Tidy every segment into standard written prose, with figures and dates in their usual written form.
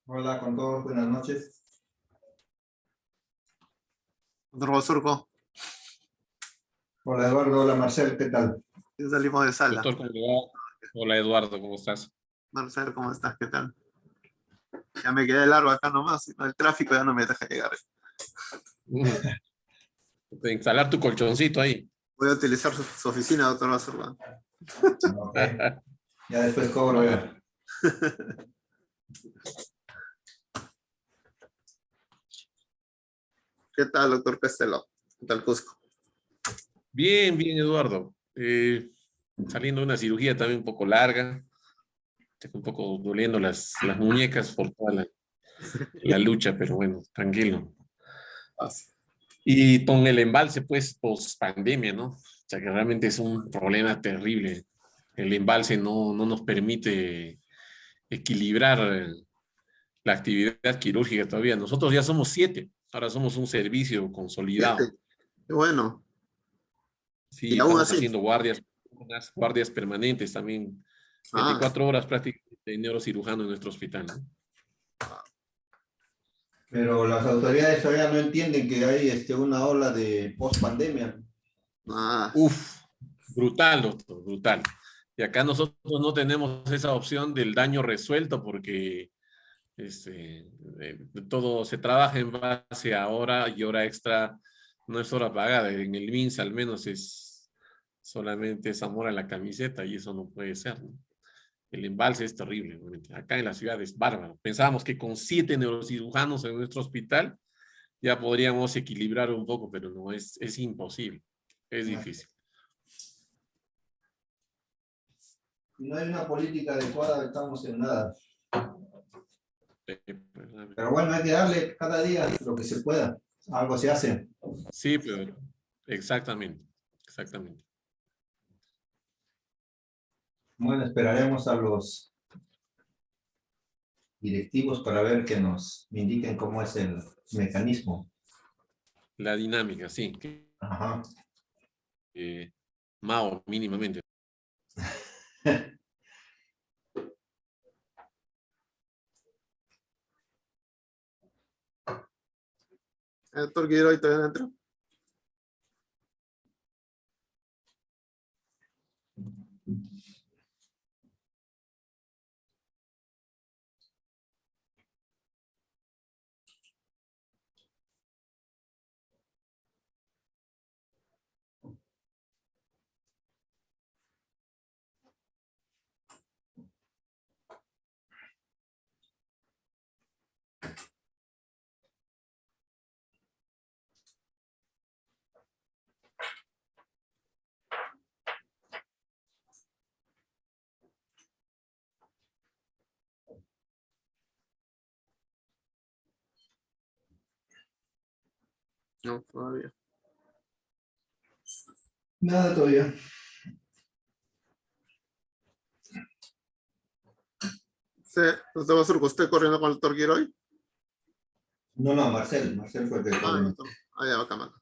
Hola con todos, buenas noches. Doctor Surco, Hola Eduardo, hola Marcel, ¿qué tal? ya salimos de sala. Doctor, ¿cómo le va? Hola Eduardo, ¿cómo estás? Marcel, ¿cómo estás? ¿Qué tal? Ya me quedé largo acá nomás. El tráfico ya no me deja llegar. De instalar tu colchoncito ahí. Voy a utilizar su oficina, doctor Basurco. Ok, ya después cobro ya. ¿Qué tal, doctor Castelo? ¿Qué tal, Cusco? Bien, bien, Eduardo. Saliendo de una cirugía también un poco larga. Tengo un poco doliendo las muñecas por toda la lucha, pero bueno, tranquilo. Y con el embalse, pues, post pandemia, ¿no? O sea, que realmente es un problema terrible. El embalse no nos permite equilibrar la actividad quirúrgica todavía. Nosotros ya somos 7, ahora somos un servicio consolidado. Qué bueno. Sí, Y aún estamos así. haciendo guardias, unas guardias permanentes también, Ah, 24 horas prácticamente de neurocirujano en nuestro hospital, ¿no? Pero las autoridades todavía no entienden que hay una ola de post-pandemia. ah, Uf, brutal, doctor, brutal. Y acá nosotros no tenemos esa opción del daño resuelto porque todo se trabaja en base a hora y hora extra no es hora pagada. En el MINSA al menos es solamente es amor a la camiseta y eso no puede ser, ¿no? El embalse es terrible, realmente. Acá en la ciudad es bárbaro. Pensábamos que con 7 neurocirujanos en nuestro hospital ya podríamos equilibrar un poco, pero no, es imposible. Es difícil. Si no hay una política adecuada, estamos en nada. Pero bueno, hay que darle cada día lo que se pueda. Algo se hace. Sí, pero exactamente, exactamente. Bueno, esperaremos a los directivos para ver que nos indiquen cómo es el mecanismo. La dinámica, sí. Ajá. Mao, mínimamente. ¿el doctor Guiroy todavía no entró? No, todavía. Nada todavía. Sí, doctor Basurco, ¿usted corriendo con el doctor Guiroy? No, no, Marcel fue el que Ah, coordinó. doctor. Ah, ya va, cámara.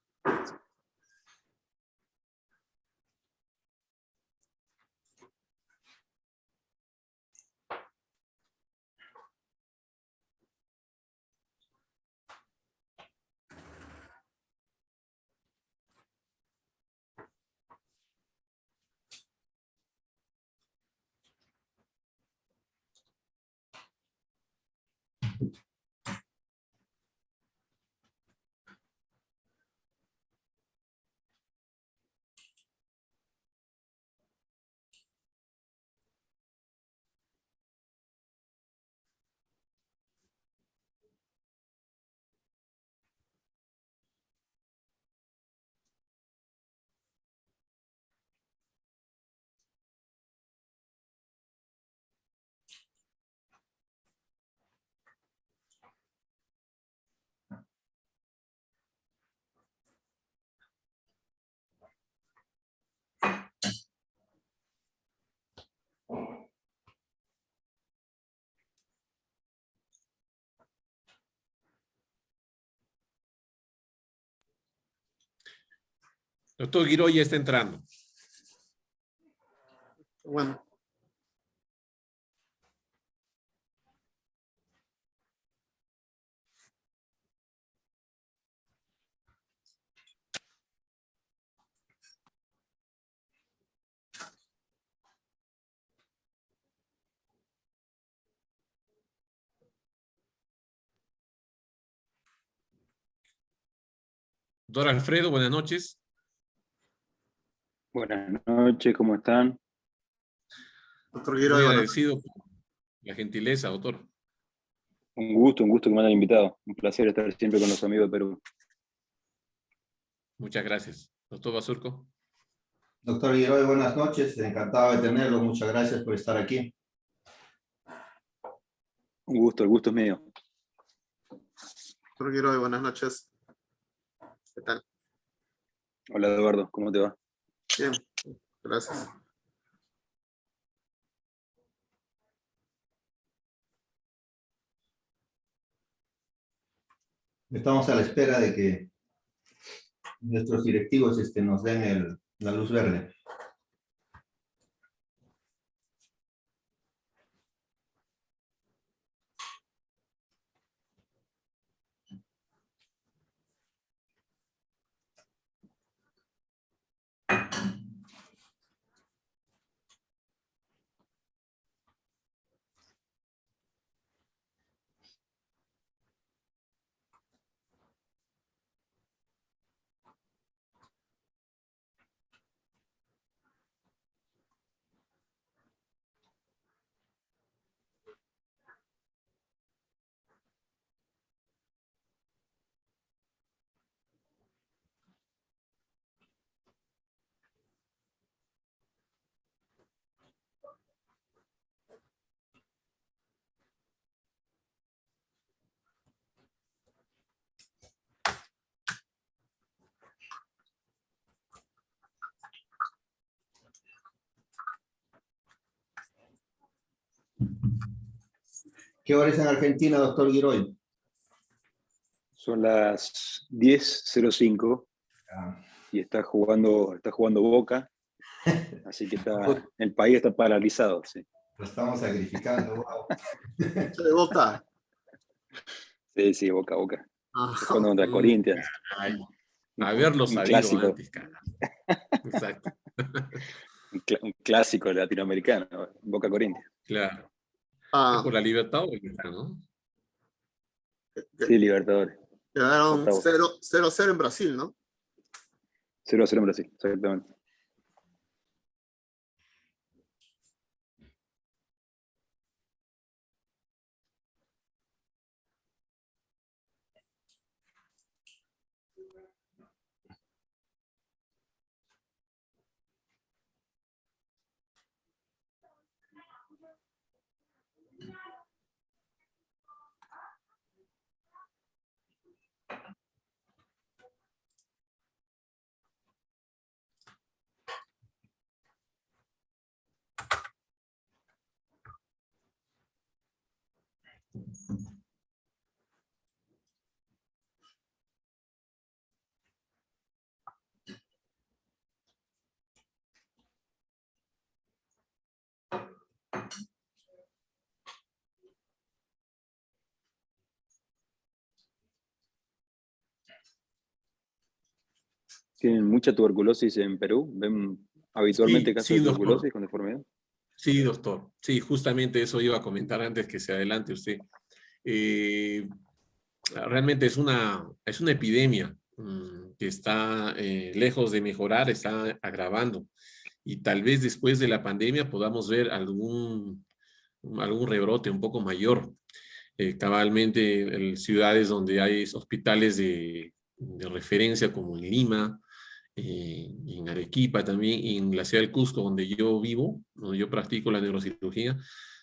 Doctor Guiroy ya está entrando. Bueno. Doctor Alfredo, buenas noches. Buenas noches, ¿cómo están? Doctor Muy Giroy, bueno, agradecido por la gentileza, doctor. Un gusto que me hayan invitado. Un placer estar siempre con los amigos de Perú. Muchas gracias. Doctor Basurco. Doctor Giroy, buenas noches. Encantado de tenerlo. Muchas gracias por estar aquí. Un gusto, el gusto es mío. doctor Giroy, buenas noches. ¿Qué tal? Hola Eduardo, ¿cómo te va? Bien, gracias. Estamos a la espera de que nuestros directivos nos den la luz verde. ¿Qué hora es en Argentina, doctor Giroy? Son las 10:05 y está jugando Boca, así que el país está paralizado. Sí, Lo estamos sacrificando. Wow. ¿De Boca? sí, Boca. Ah, Está jugando contra Corinthians. Ay, haberlo Un sabido clásico, antes, cara. Exacto. un clásico latinoamericano, Boca Corinthians. Claro. Es ah, por la libertad, ¿no? Sí, Libertadores. quedaron Octavos. 0-0 en Brasil, ¿no? 0-0 en Brasil, exactamente. ¿Tienen mucha tuberculosis en Perú? ¿Ven habitualmente Sí, casos sí, de doctor. tuberculosis con deformidad? Sí, doctor. Sí, justamente eso iba a comentar antes que se adelante usted. Realmente es una epidemia que está lejos de mejorar, está agravando. Y tal vez después de la pandemia podamos ver algún rebrote un poco mayor. Cabalmente en ciudades donde hay hospitales de referencia como en Lima, en Arequipa también, y en la ciudad del Cusco, donde yo vivo, donde yo practico la neurocirugía,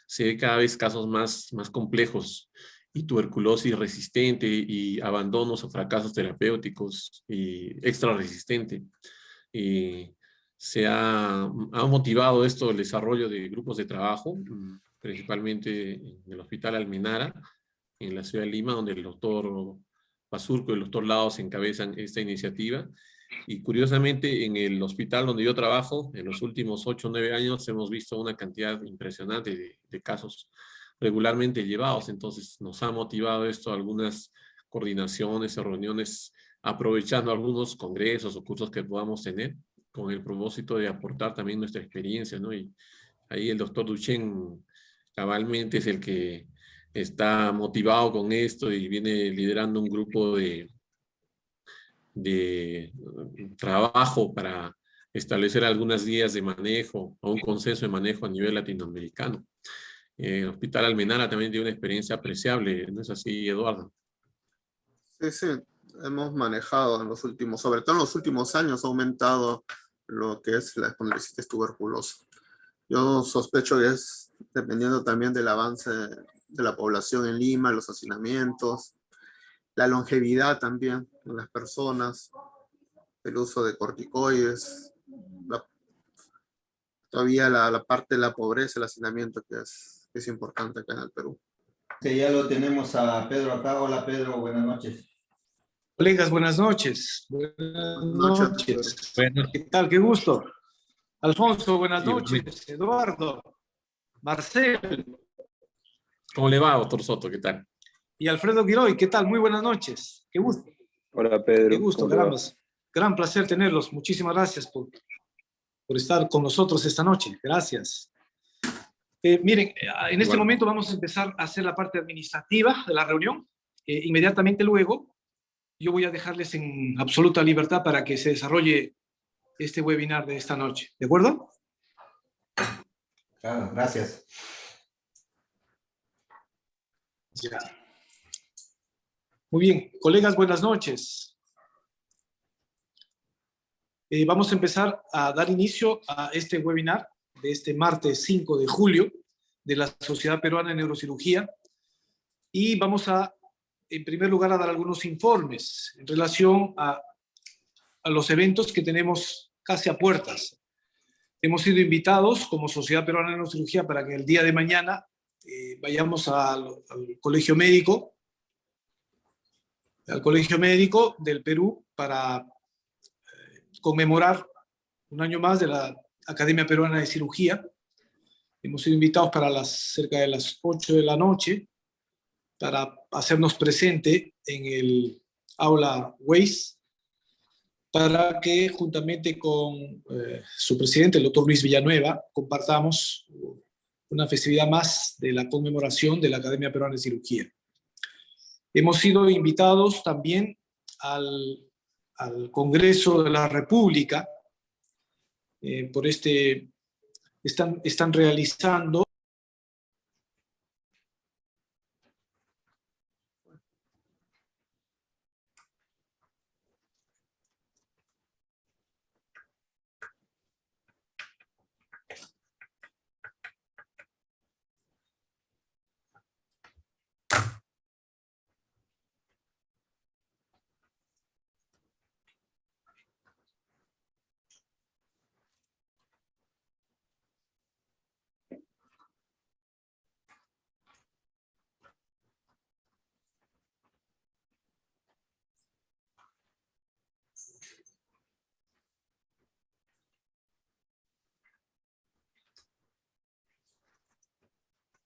se ve cada vez casos más complejos y tuberculosis resistente y abandonos o fracasos terapéuticos y extra resistente. Y ha motivado esto el desarrollo de grupos de trabajo, principalmente en el Hospital Almenara, en la ciudad de Lima, donde el doctor Basurco y el doctor Laos encabezan esta iniciativa. Y curiosamente, en el hospital donde yo trabajo, en los últimos 8 o 9 años, hemos visto una cantidad impresionante de casos regularmente llevados. Entonces, nos ha motivado esto a algunas coordinaciones o reuniones, aprovechando algunos congresos o cursos que podamos tener, con el propósito de aportar también nuestra experiencia, ¿no? Y ahí el doctor Duchen cabalmente es el que está motivado con esto y viene liderando un grupo trabajo para establecer algunas guías de manejo o un consenso de manejo a nivel latinoamericano. El Hospital Almenara también tiene una experiencia apreciable, ¿no es así, Eduardo? Sí, sí, hemos manejado en los últimos, sobre todo en los últimos años, ha aumentado lo que es la espondilitis tuberculosa. Yo sospecho que es dependiendo también del avance de la población en Lima, los hacinamientos, la longevidad también de las personas, el uso de corticoides, todavía la parte de la pobreza, el hacinamiento que es importante acá en el Perú. Que ya lo tenemos a Pedro acá. Hola Pedro, buenas noches. Colegas, buenas noches. Buenas noches. ¿Qué tal? Qué gusto. Alfonso, buenas noches. Eduardo, Marcel. ¿Cómo le va, doctor Soto? ¿Qué tal? Y Alfredo Giroy, ¿qué tal? Muy buenas noches. Qué gusto. Hola Pedro. Qué gusto, carambas. Gran placer tenerlos. Muchísimas gracias por estar con nosotros esta noche. Gracias. Miren, en este momento vamos a empezar a hacer la parte administrativa de la reunión. Inmediatamente luego, yo voy a dejarles en absoluta libertad para que se desarrolle este webinar de esta noche. ¿De acuerdo? Claro, gracias. Ya. Muy bien, colegas, buenas noches. Vamos a empezar a dar inicio a este webinar de este martes 5 de julio de la Sociedad Peruana de Neurocirugía y vamos a, en primer lugar, a dar algunos informes en relación a los eventos que tenemos casi a puertas. Hemos sido invitados como Sociedad Peruana de Neurocirugía para que el día de mañana vayamos al Colegio Médico del Perú para conmemorar un año más de la Academia Peruana de Cirugía. Hemos sido invitados para cerca de las 8 de la noche para hacernos presente en el aula Weiss para que juntamente con su presidente, el doctor Luis Villanueva, compartamos una festividad más de la conmemoración de la Academia Peruana de Cirugía. Hemos sido invitados también al Congreso de la República. Están realizando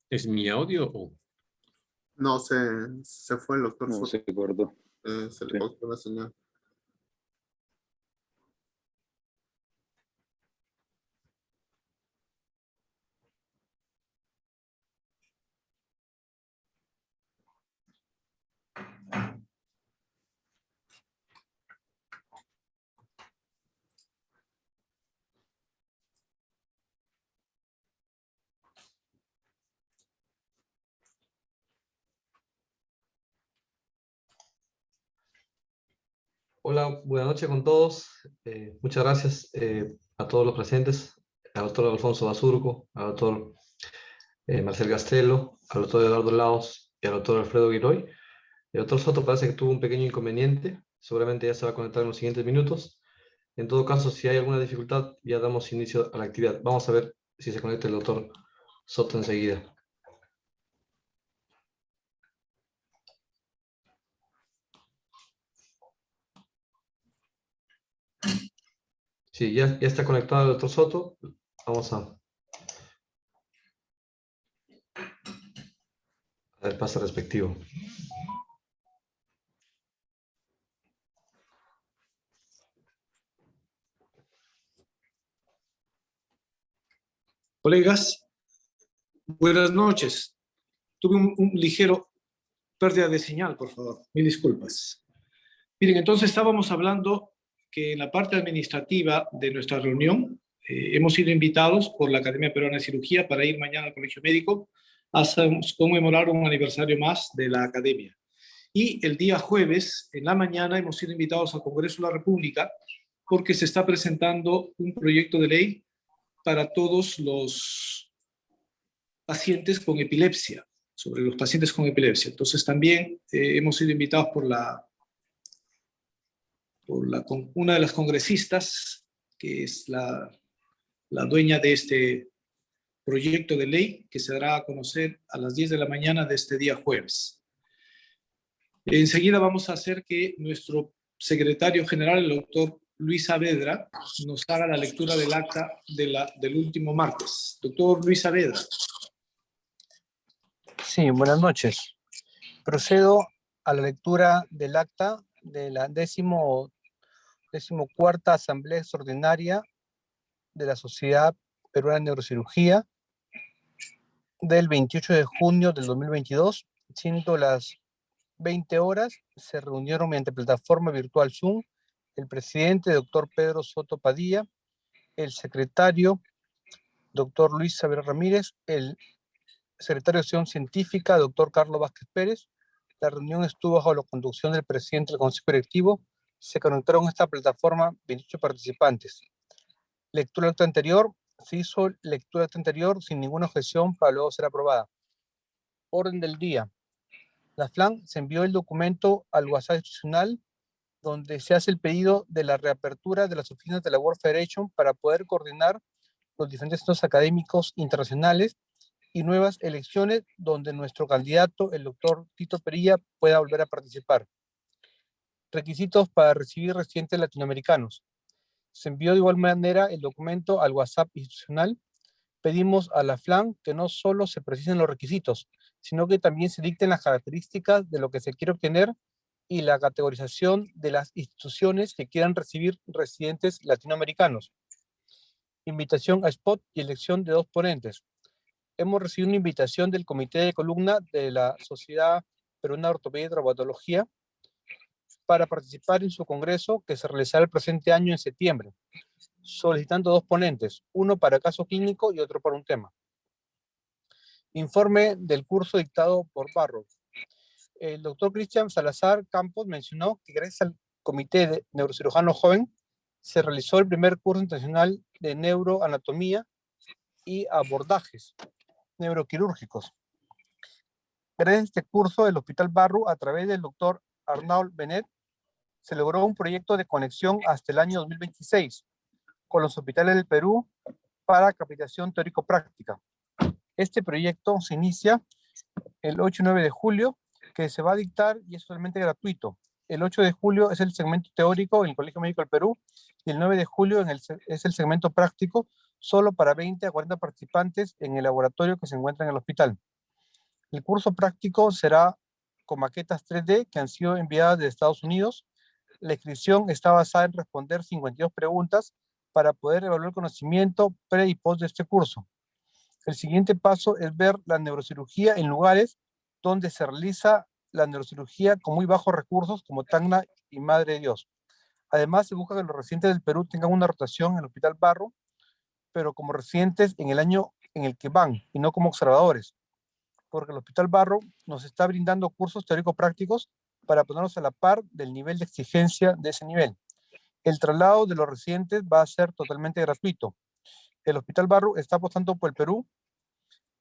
¿Es mi audio o...? No, se fue el doctor. No, se cortó. Se le cortó la señal. Hola, buenas noches con todos. Muchas gracias a todos los presentes, al doctor Alfonso Basurco, al doctor Marcel Castelo, al doctor Eduardo Laos y al doctor Alfredo Giroy. El doctor Soto parece que tuvo un pequeño inconveniente, seguramente ya se va a conectar en los siguientes minutos. En todo caso, si hay alguna dificultad, ya damos inicio a la actividad. Vamos a ver si se conecta el doctor Soto enseguida. Sí, ya está conectado el doctor Soto. Vamos a dar el paso respectivo. colegas, buenas noches. Tuve un ligero pérdida de señal, por favor. Mil disculpas. Miren, entonces estábamos hablando que en la parte administrativa de nuestra reunión hemos sido invitados por la Academia Peruana de Cirugía para ir mañana al Colegio Médico a conmemorar un aniversario más de la Academia. Y el día jueves, en la mañana, hemos sido invitados al Congreso de la República porque se está presentando un proyecto de ley para todos los pacientes con epilepsia, sobre los pacientes con epilepsia. Entonces también hemos sido invitados por una de las congresistas, que es la dueña de este proyecto de ley, que se dará a conocer a las 10 de la mañana de este día jueves. Enseguida vamos a hacer que nuestro secretario general, el doctor Luis Saavedra, nos haga la lectura del acta del último martes. Doctor Luis Saavedra. Sí, buenas noches. Procedo a la lectura del acta de la 14ª Asamblea Extraordinaria de la Sociedad Peruana de Neurocirugía del 28 de junio del 2022, siendo las 20 horas, se reunieron mediante plataforma virtual Zoom el presidente, doctor Pedro Soto Padilla, el secretario, doctor Luis Saavedra Ramírez, el secretario de Acción Científica, doctor Carlos Vázquez Pérez. La reunión estuvo bajo la conducción del presidente del Consejo Directivo. Se conectaron a esta plataforma 28 participantes. Lectura del acta anterior. Se hizo lectura del acta anterior sin ninguna objeción para luego ser aprobada. Orden del día. La FLAN se envió el documento al WhatsApp institucional donde se hace el pedido de la reapertura de las oficinas de la World Federation para poder coordinar los diferentes centros académicos internacionales y nuevas elecciones donde nuestro candidato, el doctor Tito Perilla, pueda volver a participar. Requisitos para recibir residentes latinoamericanos. Se envió de igual manera el documento al WhatsApp institucional. Pedimos a la FLAN que no solo se precisen los requisitos, sino que también se dicten las características de lo que se quiere obtener y la categorización de las instituciones que quieran recibir residentes latinoamericanos. Invitación a spot y elección de 2 ponentes. Hemos recibido una invitación del comité de columna de la Sociedad Peruana de Ortopedia y Traumatología para participar en su congreso que se realizará el presente año en septiembre, solicitando 2 ponentes, uno para caso clínico y otro para un tema. Informe del curso dictado por Barro. El doctor Cristian Salazar Campos mencionó que gracias al Comité de Neurocirujano Joven se realizó el primer curso internacional de neuroanatomía y abordajes neuroquirúrgicos. Gracias a este curso, el Hospital Barro, a través del doctor Arnaud Benet, se logró un proyecto de conexión hasta el año 2026 con los hospitales del Perú para capacitación teórico-práctica. Este proyecto se inicia el 8 y 9 de julio, que se va a dictar y es totalmente gratuito. El 8 de julio es el segmento teórico en el Colegio Médico del Perú y el 9 de julio es el segmento práctico solo para 20 a 40 participantes en el laboratorio que se encuentra en el hospital. El curso práctico será con maquetas 3D que han sido enviadas de Estados Unidos. La inscripción está basada en responder 52 preguntas para poder evaluar el conocimiento pre y post de este curso. El siguiente paso es ver la neurocirugía en lugares donde se realiza la neurocirugía con muy bajos recursos como Tacna y Madre de Dios. Además, se busca que los residentes del Perú tengan una rotación en el Hospital Barro, pero como residentes en el año en el que van y no como observadores, porque el Hospital Barro nos está brindando cursos teórico-prácticos para ponernos a la par del nivel de exigencia de ese nivel. El traslado de los residentes va a ser totalmente gratuito. El Hospital Barro está apostando por el Perú,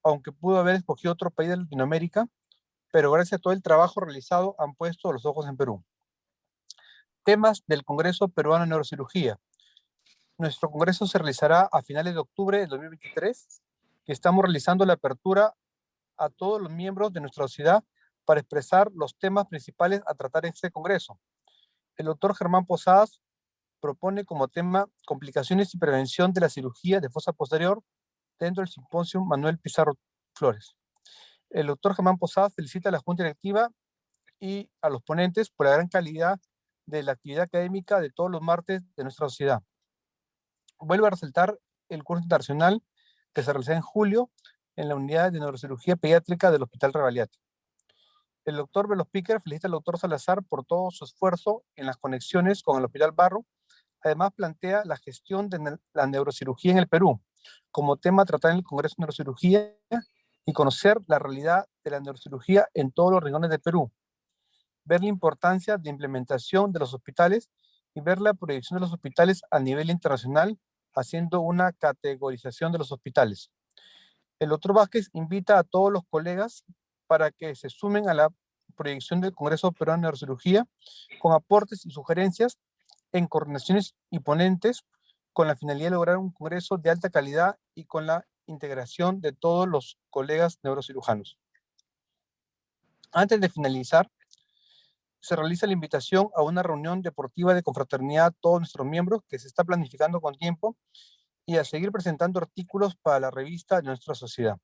aunque pudo haber escogido otro país de Latinoamérica, pero gracias a todo el trabajo realizado han puesto los ojos en Perú. Temas del Congreso Peruano de Neurocirugía. Nuestro congreso se realizará a finales de octubre de 2023, que estamos realizando la apertura a todos los miembros de nuestra sociedad para expresar los temas principales a tratar en este congreso. El doctor Germán Posadas propone como tema complicaciones y prevención de la cirugía de fosa posterior dentro del simposio Manuel Pizarro Flores. El doctor Germán Posadas felicita a la Junta Directiva y a los ponentes por la gran calidad de la actividad académica de todos los martes de nuestra sociedad. Vuelve a resaltar el curso internacional que se realizó en julio en la unidad de neurocirugía pediátrica del Hospital Rebagliati. El doctor Velospiker felicita al doctor Salazar por todo su esfuerzo en las conexiones con el Hospital Barro. Además, plantea la gestión de la neurocirugía en el Perú como tema a tratar en el Congreso de Neurocirugía y conocer la realidad de la neurocirugía en todos los rincones del Perú. Ver la importancia de implementación de los hospitales y ver la proyección de los hospitales a nivel internacional, haciendo una categorización de los hospitales. El doctor Vázquez invita a todos los colegas para que se sumen a la proyección del Congreso Peruano de Neurocirugía con aportes y sugerencias en coordinaciones y ponentes con la finalidad de lograr un congreso de alta calidad y con la integración de todos los colegas neurocirujanos. Antes de finalizar, se realiza la invitación a una reunión deportiva de confraternidad a todos nuestros miembros que se está planificando con tiempo y a seguir presentando artículos para la revista de nuestra sociedad.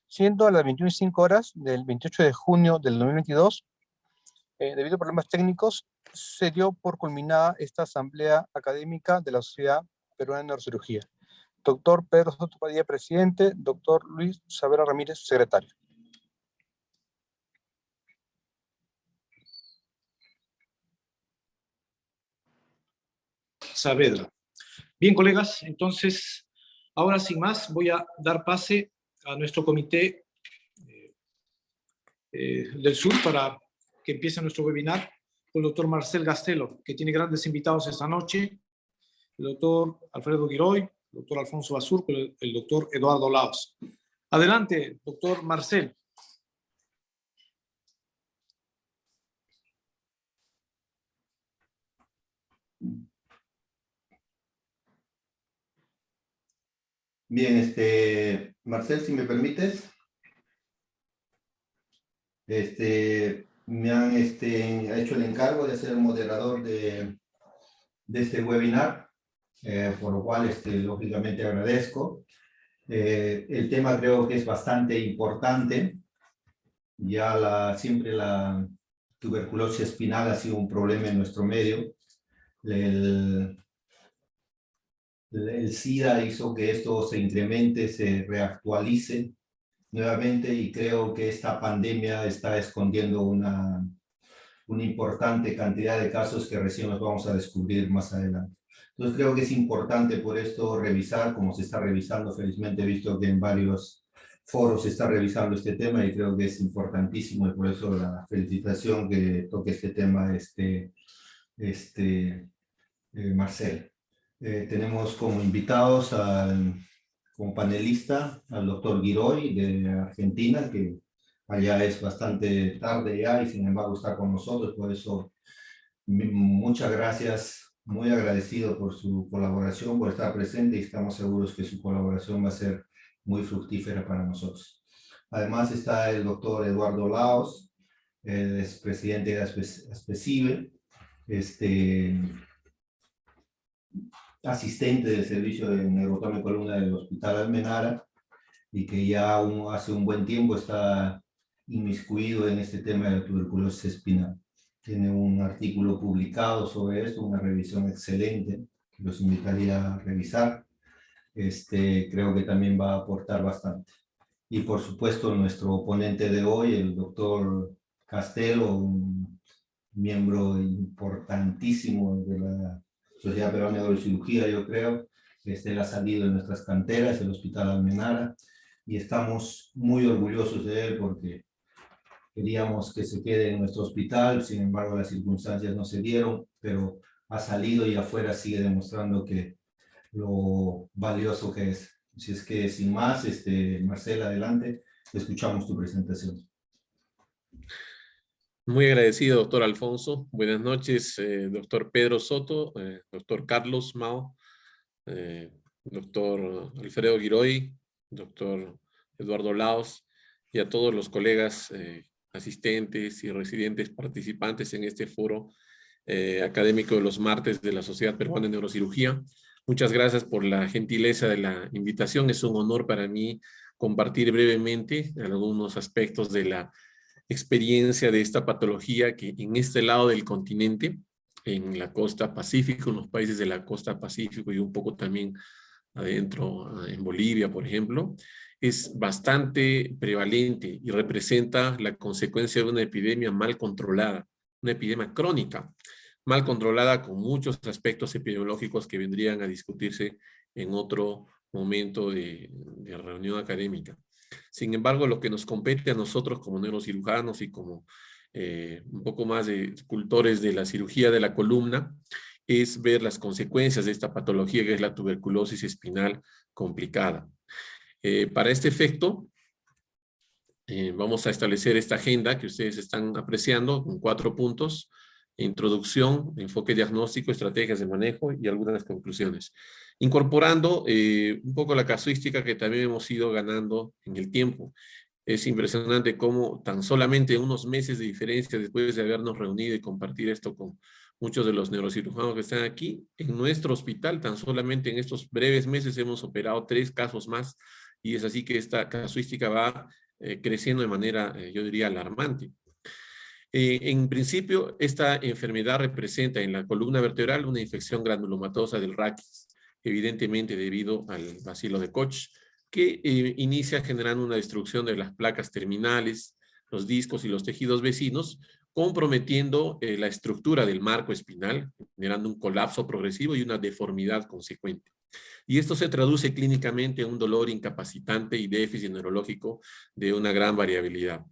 Siendo a las 21:05 horas del 28 de junio del 2022, debido a problemas técnicos, se dio por culminada esta asamblea académica de la Sociedad Peruana de Neurocirugía. Doctor Pedro Soto Padilla, presidente. Doctor Luis Saavedra Ramírez, secretario. Saavedra. Bien, colegas, entonces, ahora sin más, voy a dar pase a nuestro comité del sur para que empiece nuestro webinar con el doctor Marcel Gastelo, que tiene grandes invitados esta noche, el doctor Alfredo Giroy, el doctor Alfonso Basurco, el doctor Eduardo Laos. Adelante, doctor Marcel. Bien, Marcel, si me permites. Me han hecho el encargo de ser el moderador de este webinar, por lo cual, lógicamente agradezco. El tema creo que es bastante importante. Ya siempre la tuberculosis espinal ha sido un problema en nuestro medio. El SIDA hizo que esto se incremente, se reactualice nuevamente, y creo que esta pandemia está escondiendo una importante cantidad de casos que recién los vamos a descubrir más adelante. Entonces creo que es importante por esto revisar, como se está revisando. Felizmente he visto que en varios foros se está revisando este tema, y creo que es importantísimo, y por eso la felicitación que toque este tema Marcel. Tenemos como invitados como panelista al doctor Giroy de Argentina, que allá es bastante tarde ya y sin embargo está con nosotros. Por eso muchas gracias, muy agradecido por su colaboración, por estar presente, y estamos seguros que su colaboración va a ser muy fructífera para nosotros. Además está el doctor Eduardo Laos, es presidente de ASPECIBE, asistente del servicio de neurotomía columna del Hospital Almenara, y que ya hace un buen tiempo está inmiscuido en este tema de la tuberculosis espinal. Tiene un artículo publicado sobre esto, una revisión excelente, que los invitaría a revisar. Creo que también va a aportar bastante. Y por supuesto nuestro ponente de hoy, el doctor Castelo, un miembro importantísimo de la Sociedad Peruana de Neurocirugía, yo creo. Él ha salido de nuestras canteras, el Hospital Almenara, y estamos muy orgullosos de él porque queríamos que se quede en nuestro hospital. Sin embargo, las circunstancias no se dieron, pero ha salido y afuera sigue demostrando que lo valioso que es. Así es que, sin más, Marcel, adelante, escuchamos tu presentación. Muy agradecido, doctor Alfonso. Buenas noches, doctor Pedro Soto, doctor Carlos Mao, doctor Alfredo Giroy, doctor Eduardo Laos, y a todos los colegas asistentes y residentes participantes en este foro académico de los martes de la Sociedad Peruana de Neurocirugía. Muchas gracias por la gentileza de la invitación. Es un honor para mí compartir brevemente algunos aspectos de la experiencia de esta patología que en este lado del continente, en la costa pacífica, en los países de la costa pacífico y un poco también adentro en Bolivia, por ejemplo, es bastante prevalente y representa la consecuencia de una epidemia mal controlada, una epidemia crónica, mal controlada con muchos aspectos epidemiológicos que vendrían a discutirse en otro momento de reunión académica. Sin embargo, lo que nos compete a nosotros como neurocirujanos y como un poco más de cultores de la cirugía de la columna es ver las consecuencias de esta patología que es la tuberculosis espinal complicada. Para este efecto, vamos a establecer esta agenda que ustedes están apreciando con 4 puntos: introducción, enfoque diagnóstico, estrategias de manejo y algunas conclusiones. Incorporando un poco la casuística que también hemos ido ganando en el tiempo. Es impresionante cómo tan solamente unos meses de diferencia después de habernos reunido y compartir esto con muchos de los neurocirujanos que están aquí, en nuestro hospital tan solamente en estos breves meses hemos operado 3 casos más, y es así que esta casuística va creciendo de manera, yo diría, alarmante. En principio, esta enfermedad representa en la columna vertebral una infección granulomatosa del raquis, evidentemente debido al bacilo de Koch, que inicia generando una destrucción de las placas terminales, los discos y los tejidos vecinos, comprometiendo la estructura del marco espinal, generando un colapso progresivo y una deformidad consecuente. Y esto se traduce clínicamente en un dolor incapacitante y déficit neurológico de una gran variabilidad.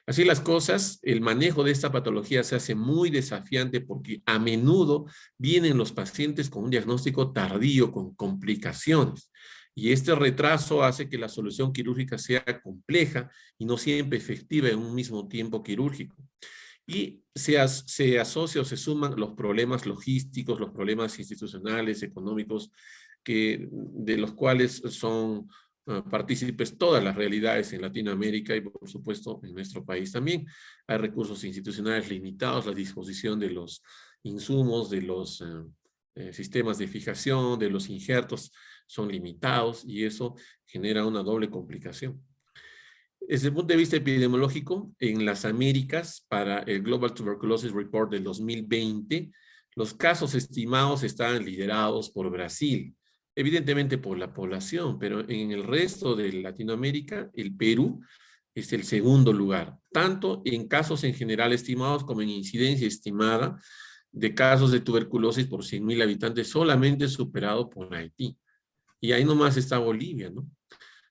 Así las cosas, el manejo de esta patología se hace muy desafiante porque a menudo vienen los pacientes con un diagnóstico tardío, con complicaciones. Y este retraso hace que la solución quirúrgica sea compleja y no siempre efectiva en un mismo tiempo quirúrgico. Y se asocia o se suman los problemas logísticos, los problemas institucionales, económicos, de los cuales son partícipes todas las realidades en Latinoamérica y por supuesto en nuestro país también. Hay recursos institucionales limitados, la disposición de los insumos, de los sistemas de fijación, de los injertos son limitados y eso genera una doble complicación. Desde el punto de vista epidemiológico, en las Américas, para el Global Tuberculosis Report del 2020, los casos estimados estaban liderados por Brasil, evidentemente por la población, pero en el resto de Latinoamérica, el Perú es el segundo lugar, tanto en casos en general estimados como en incidencia estimada de casos de tuberculosis por 100.000 habitantes, solamente superado por Haití. Y ahí nomás está Bolivia, ¿no?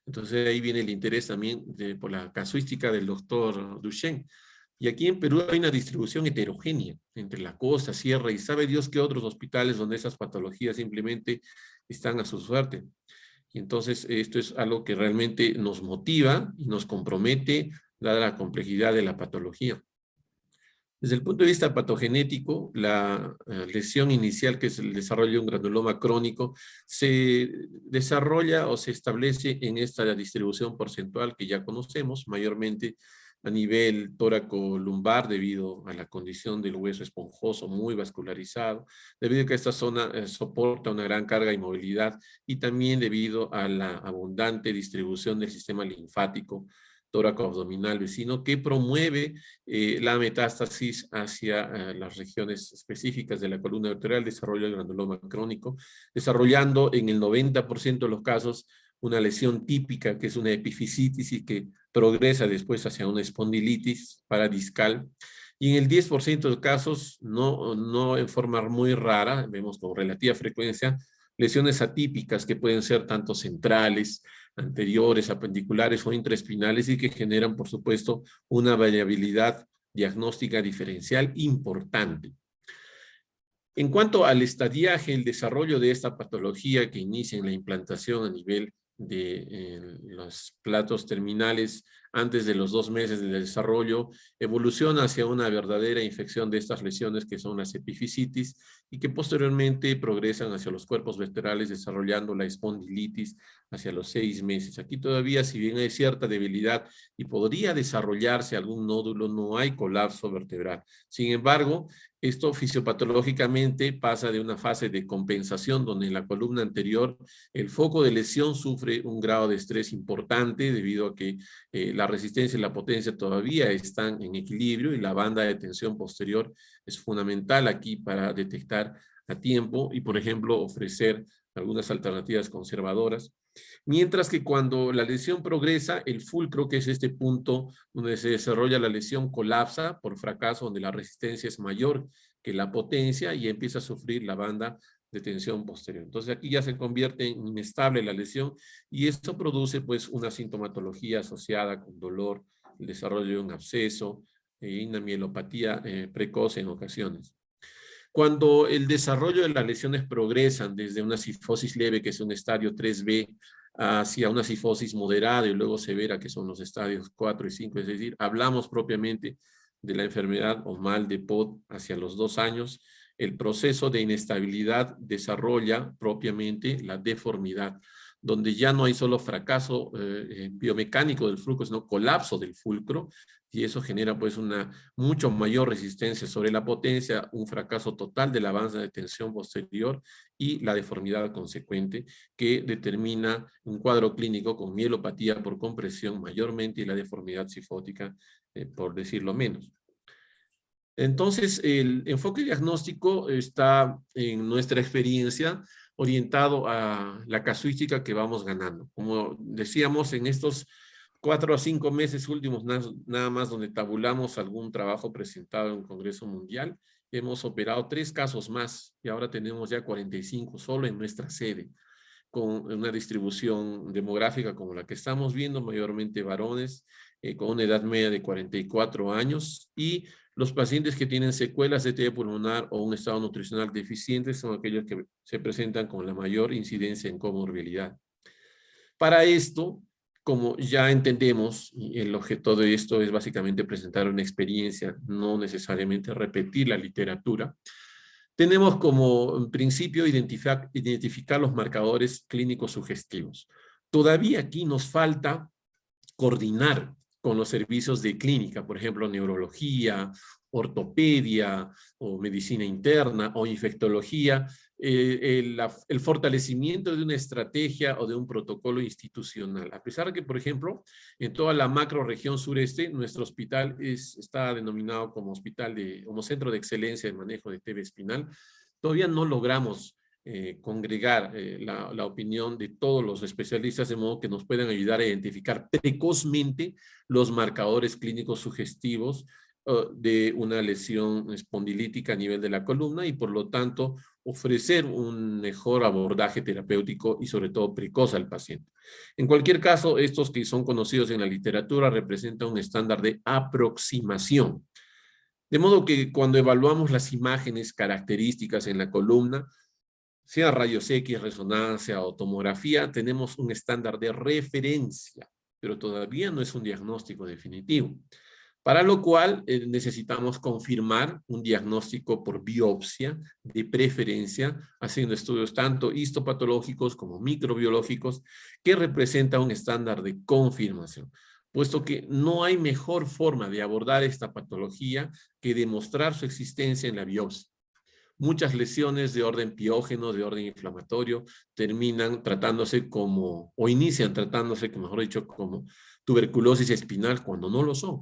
Entonces ahí viene el interés también por la casuística del doctor Duchenne. Y aquí en Perú hay una distribución heterogénea entre la costa, sierra y sabe Dios qué otros hospitales donde esas patologías simplemente están a su suerte. Y entonces esto es algo que realmente nos motiva y nos compromete dada la complejidad de la patología. Desde el punto de vista patogenético, la lesión inicial, que es el desarrollo de un granuloma crónico, se desarrolla o se establece en esta distribución porcentual que ya conocemos, mayormente a nivel tóraco-lumbar debido a la condición del hueso esponjoso muy vascularizado, debido a que esta zona soporta una gran carga y movilidad y también debido a la abundante distribución del sistema linfático tóraco-abdominal vecino que promueve la metástasis hacia las regiones específicas de la columna vertebral, desarrollo del granuloma crónico, desarrollando en el 90% de los casos una lesión típica que es una epifisitis y que progresa después hacia una espondilitis paradiscal. Y en el 10% de casos, no en forma muy rara, vemos con relativa frecuencia, lesiones atípicas que pueden ser tanto centrales, anteriores, apendiculares o intraespinales y que generan, por supuesto, una variabilidad diagnóstica diferencial importante. En cuanto al estadiaje, el desarrollo de esta patología que inicia en la implantación a nivel de los platos terminales antes de los 2 meses de desarrollo, evoluciona hacia una verdadera infección de estas lesiones que son las epifisitis y que posteriormente progresan hacia los cuerpos vertebrales desarrollando la espondilitis hacia los 6 meses. Aquí todavía, si bien hay cierta debilidad y podría desarrollarse algún nódulo, no hay colapso vertebral. Sin embargo, esto fisiopatológicamente pasa de una fase de compensación donde en la columna anterior el foco de lesión sufre un grado de estrés importante debido a que la resistencia y la potencia todavía están en equilibrio y la banda de tensión posterior es fundamental aquí para detectar a tiempo y, por ejemplo, ofrecer algunas alternativas conservadoras. Mientras que cuando la lesión progresa, el fulcro, que es este punto donde se desarrolla la lesión, colapsa por fracaso, donde la resistencia es mayor que la potencia y empieza a sufrir la banda de tensión posterior. Entonces aquí ya se convierte en inestable la lesión y esto produce pues una sintomatología asociada con dolor, el desarrollo de un absceso, una mielopatía precoz en ocasiones. Cuando el desarrollo de las lesiones progresan desde una cifosis leve, que es un estadio 3B, hacia una cifosis moderada y luego severa, que son los estadios 4 y 5, es decir, hablamos propiamente de la enfermedad o mal de Pod hacia los 2 años, el proceso de inestabilidad desarrolla propiamente la deformidad, donde ya no hay solo fracaso biomecánico del fulcro, sino colapso del fulcro, y eso genera pues una mucho mayor resistencia sobre la potencia, un fracaso total de la banda de tensión posterior y la deformidad consecuente que determina un cuadro clínico con mielopatía por compresión mayormente y la deformidad cifótica, por decirlo menos. Entonces, el enfoque diagnóstico está en nuestra experiencia orientado a la casuística que vamos ganando. Como decíamos, en estos 4 a 5 meses últimos, nada más donde tabulamos algún trabajo presentado en un congreso mundial, hemos operado 3 casos más y ahora tenemos ya 45 solo en nuestra sede, con una distribución demográfica como la que estamos viendo, mayormente varones, con una edad media de 44 años, y los pacientes que tienen secuelas de TB pulmonar o un estado nutricional deficiente son aquellos que se presentan con la mayor incidencia en comorbilidad. Para esto, como ya entendemos, el objeto de esto es básicamente presentar una experiencia, no necesariamente repetir la literatura. Tenemos como principio identificar los marcadores clínicos sugestivos. Todavía aquí nos falta coordinar con los servicios de clínica, por ejemplo, neurología, ortopedia, o medicina interna, o infectología, el fortalecimiento de una estrategia o de un protocolo institucional. A pesar de que, por ejemplo, en toda la macro región sureste, nuestro hospital está denominado como como centro de excelencia de manejo de TB espinal, todavía no logramos congregar la opinión de todos los especialistas de modo que nos puedan ayudar a identificar precozmente los marcadores clínicos sugestivos de una lesión espondilítica a nivel de la columna y por lo tanto ofrecer un mejor abordaje terapéutico y sobre todo precoz al paciente. En cualquier caso, estos que son conocidos en la literatura representan un estándar de aproximación. De modo que cuando evaluamos las imágenes características en la columna, sea rayos X, resonancia o tomografía, tenemos un estándar de referencia, pero todavía no es un diagnóstico definitivo. Para lo cual necesitamos confirmar un diagnóstico por biopsia, de preferencia, haciendo estudios tanto histopatológicos como microbiológicos, que representa un estándar de confirmación, puesto que no hay mejor forma de abordar esta patología que demostrar su existencia en la biopsia. Muchas lesiones de orden piógeno, de orden inflamatorio, terminan tratándose como, o inician tratándose, mejor dicho, como tuberculosis espinal cuando no lo son.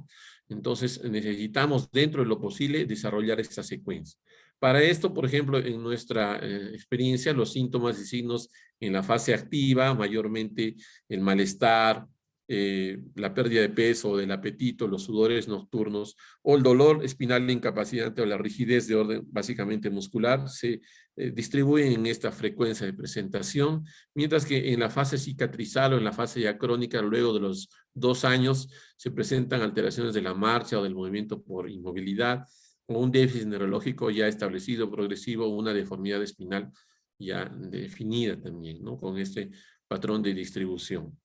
Entonces necesitamos, dentro de lo posible, desarrollar esta secuencia. Para esto, por ejemplo, en nuestra experiencia, los síntomas y signos en la fase activa, mayormente el malestar, la pérdida de peso o del apetito, los sudores nocturnos o el dolor espinal incapacitante o la rigidez de orden básicamente muscular se distribuyen en esta frecuencia de presentación, mientras que en la fase cicatrizal o en la fase ya crónica, luego de los 2 años, se presentan alteraciones de la marcha o del movimiento por inmovilidad o un déficit neurológico ya establecido, progresivo, o una deformidad espinal ya definida también, ¿no? Con este patrón de distribución.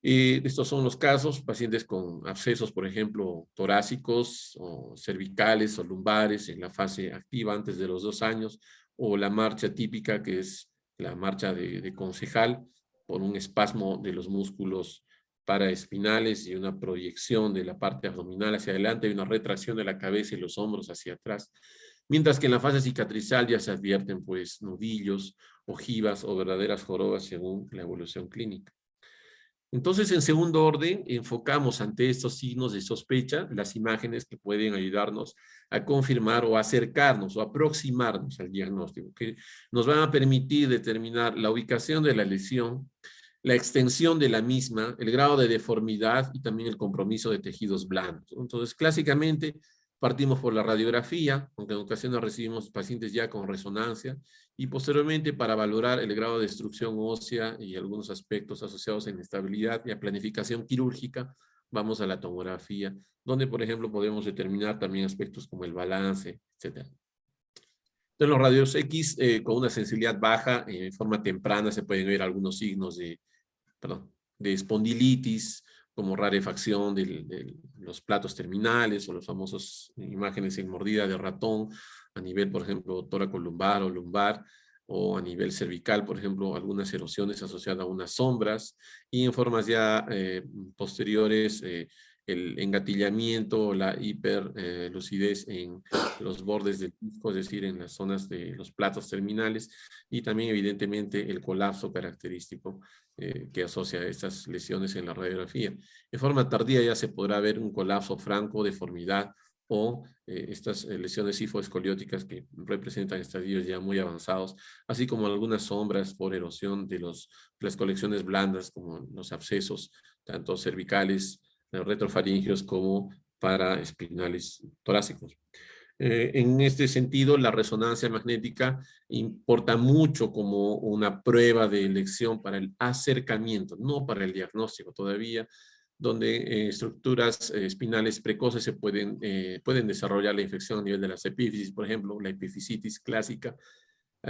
Estos son los casos, pacientes con abscesos, por ejemplo, torácicos o cervicales o lumbares en la fase activa antes de los 2 años, o la marcha típica, que es la marcha de concejal, por un espasmo de los músculos paraespinales y una proyección de la parte abdominal hacia adelante y una retracción de la cabeza y los hombros hacia atrás. Mientras que en la fase cicatrizal ya se advierten pues nudillos, ojivas o verdaderas jorobas según la evolución clínica. Entonces, en segundo orden, enfocamos ante estos signos de sospecha las imágenes que pueden ayudarnos a confirmar o acercarnos o aproximarnos al diagnóstico, que nos van a permitir determinar la ubicación de la lesión, la extensión de la misma, el grado de deformidad y también el compromiso de tejidos blandos. Entonces, clásicamente, partimos por la radiografía, aunque en ocasiones recibimos pacientes ya con resonancia, y posteriormente para valorar el grado de destrucción ósea y algunos aspectos asociados a inestabilidad y a planificación quirúrgica, vamos a la tomografía, donde, por ejemplo, podemos determinar también aspectos como el balance, etc. En los radios X, con una sensibilidad baja, en forma temprana, se pueden ver algunos signos de espondilitis, como rarefacción de los platos terminales o los famosos imágenes en mordida de ratón a nivel, por ejemplo, tóraco-lumbar o lumbar, o a nivel cervical, por ejemplo, algunas erosiones asociadas a unas sombras, y en formas ya posteriores, el engatillamiento, la hiperlucidez en los bordes del disco, es decir, en las zonas de los platos terminales, y también evidentemente el colapso característico que asocia a estas lesiones en la radiografía. En forma tardía ya se podrá ver un colapso franco, deformidad, o estas lesiones hipoescolióticas que representan estadios ya muy avanzados, así como algunas sombras por erosión de las colecciones blandas, como los abscesos, tanto cervicales, retrofaringios, como paraespinales torácicos. En este sentido, la resonancia magnética importa mucho como una prueba de elección para el acercamiento, no para el diagnóstico todavía, donde estructuras espinales precoces se pueden desarrollar la infección a nivel de las epífisis, por ejemplo, la epifisitis clásica,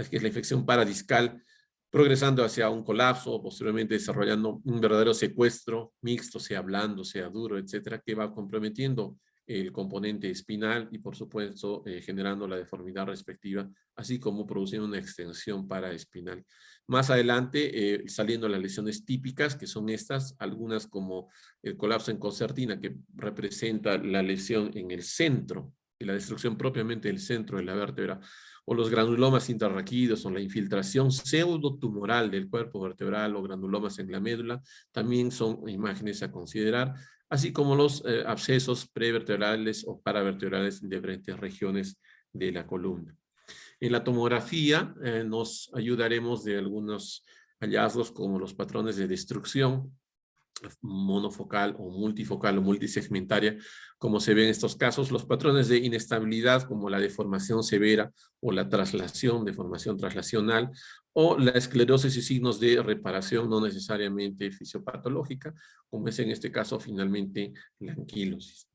que es la infección paradiscal, progresando hacia un colapso, posteriormente desarrollando un verdadero secuestro mixto, sea blando, sea duro, etcétera, que va comprometiendo el componente espinal y, por supuesto, generando la deformidad respectiva, así como produciendo una extensión paraespinal. Más adelante, saliendo las lesiones típicas, que son estas, algunas como el colapso en concertina, que representa la lesión en el centro, y la destrucción propiamente del centro de la vértebra, o los granulomas intrarraquídeos, o la infiltración pseudotumoral del cuerpo vertebral, o granulomas en la médula, también son imágenes a considerar, así como los abscesos prevertebrales o paravertebrales de diferentes regiones de la columna. En la tomografía nos ayudaremos de algunos hallazgos como los patrones de destrucción monofocal o multifocal o multisegmentaria, como se ve en estos casos, los patrones de inestabilidad como la deformación severa o la traslación, deformación traslacional, o la esclerosis y signos de reparación no necesariamente fisiopatológica, como es en este caso finalmente la anquilosis.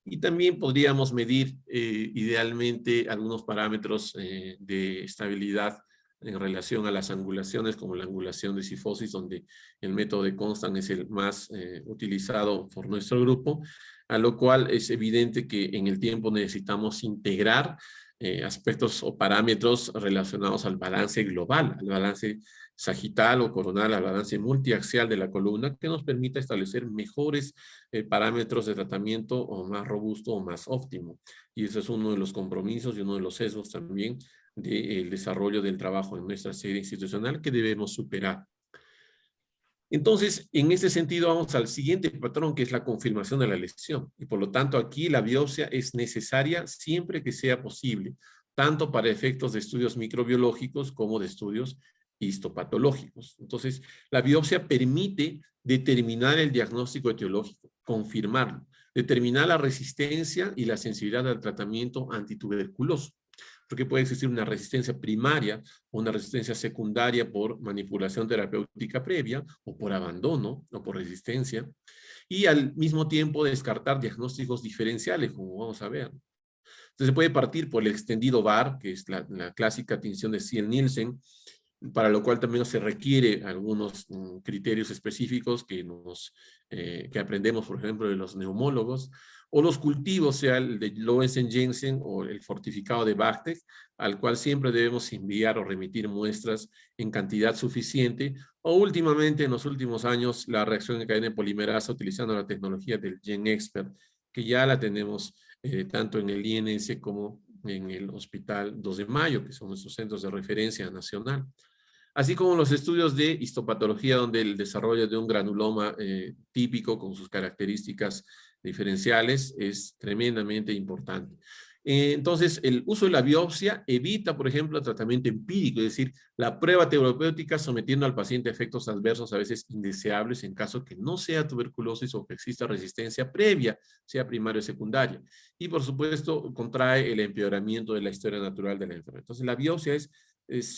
Y también podríamos medir idealmente algunos parámetros de estabilidad en relación a las angulaciones, como la angulación de cifosis, donde el método de Constant es el más utilizado por nuestro grupo, a lo cual es evidente que en el tiempo necesitamos integrar aspectos o parámetros relacionados al balance global, al balance sagital o coronal, al balance multiaxial de la columna, que nos permita establecer mejores parámetros de tratamiento o más robusto o más óptimo. Y ese es uno de los compromisos y uno de los sesgos también del desarrollo del trabajo en nuestra sede institucional que debemos superar. Entonces, en este sentido, vamos al siguiente patrón, que es la confirmación de la lesión. Y por lo tanto, aquí la biopsia es necesaria siempre que sea posible, tanto para efectos de estudios microbiológicos como de estudios histopatológicos. Entonces, la biopsia permite determinar el diagnóstico etiológico, confirmarlo, determinar la resistencia y la sensibilidad al tratamiento antituberculoso, porque puede existir una resistencia primaria o una resistencia secundaria por manipulación terapéutica previa, o por abandono, o por resistencia, y al mismo tiempo descartar diagnósticos diferenciales, como vamos a ver. Entonces se puede partir por el extendido VAR, que es la clásica tinción de Ziel-Nielsen, para lo cual también se requiere algunos criterios específicos que aprendemos, por ejemplo, de los neumólogos, o los cultivos, sea el de Lowensen-Jensen o el fortificado de Bactek, al cual siempre debemos enviar o remitir muestras en cantidad suficiente, o últimamente, en los últimos años, la reacción en cadena polimerasa utilizando la tecnología del GenExpert, que ya la tenemos tanto en el INS como en el Hospital 2 de Mayo, que son nuestros centros de referencia nacional. Así como los estudios de histopatología, donde el desarrollo de un granuloma típico con sus características diferenciales es tremendamente importante. Entonces, el uso de la biopsia evita, por ejemplo, el tratamiento empírico, es decir, la prueba terapéutica sometiendo al paciente a efectos adversos a veces indeseables en caso que no sea tuberculosis o que exista resistencia previa, sea primaria o secundaria. Y, por supuesto, contrae el empeoramiento de la historia natural de la enfermedad. Entonces, la biopsia es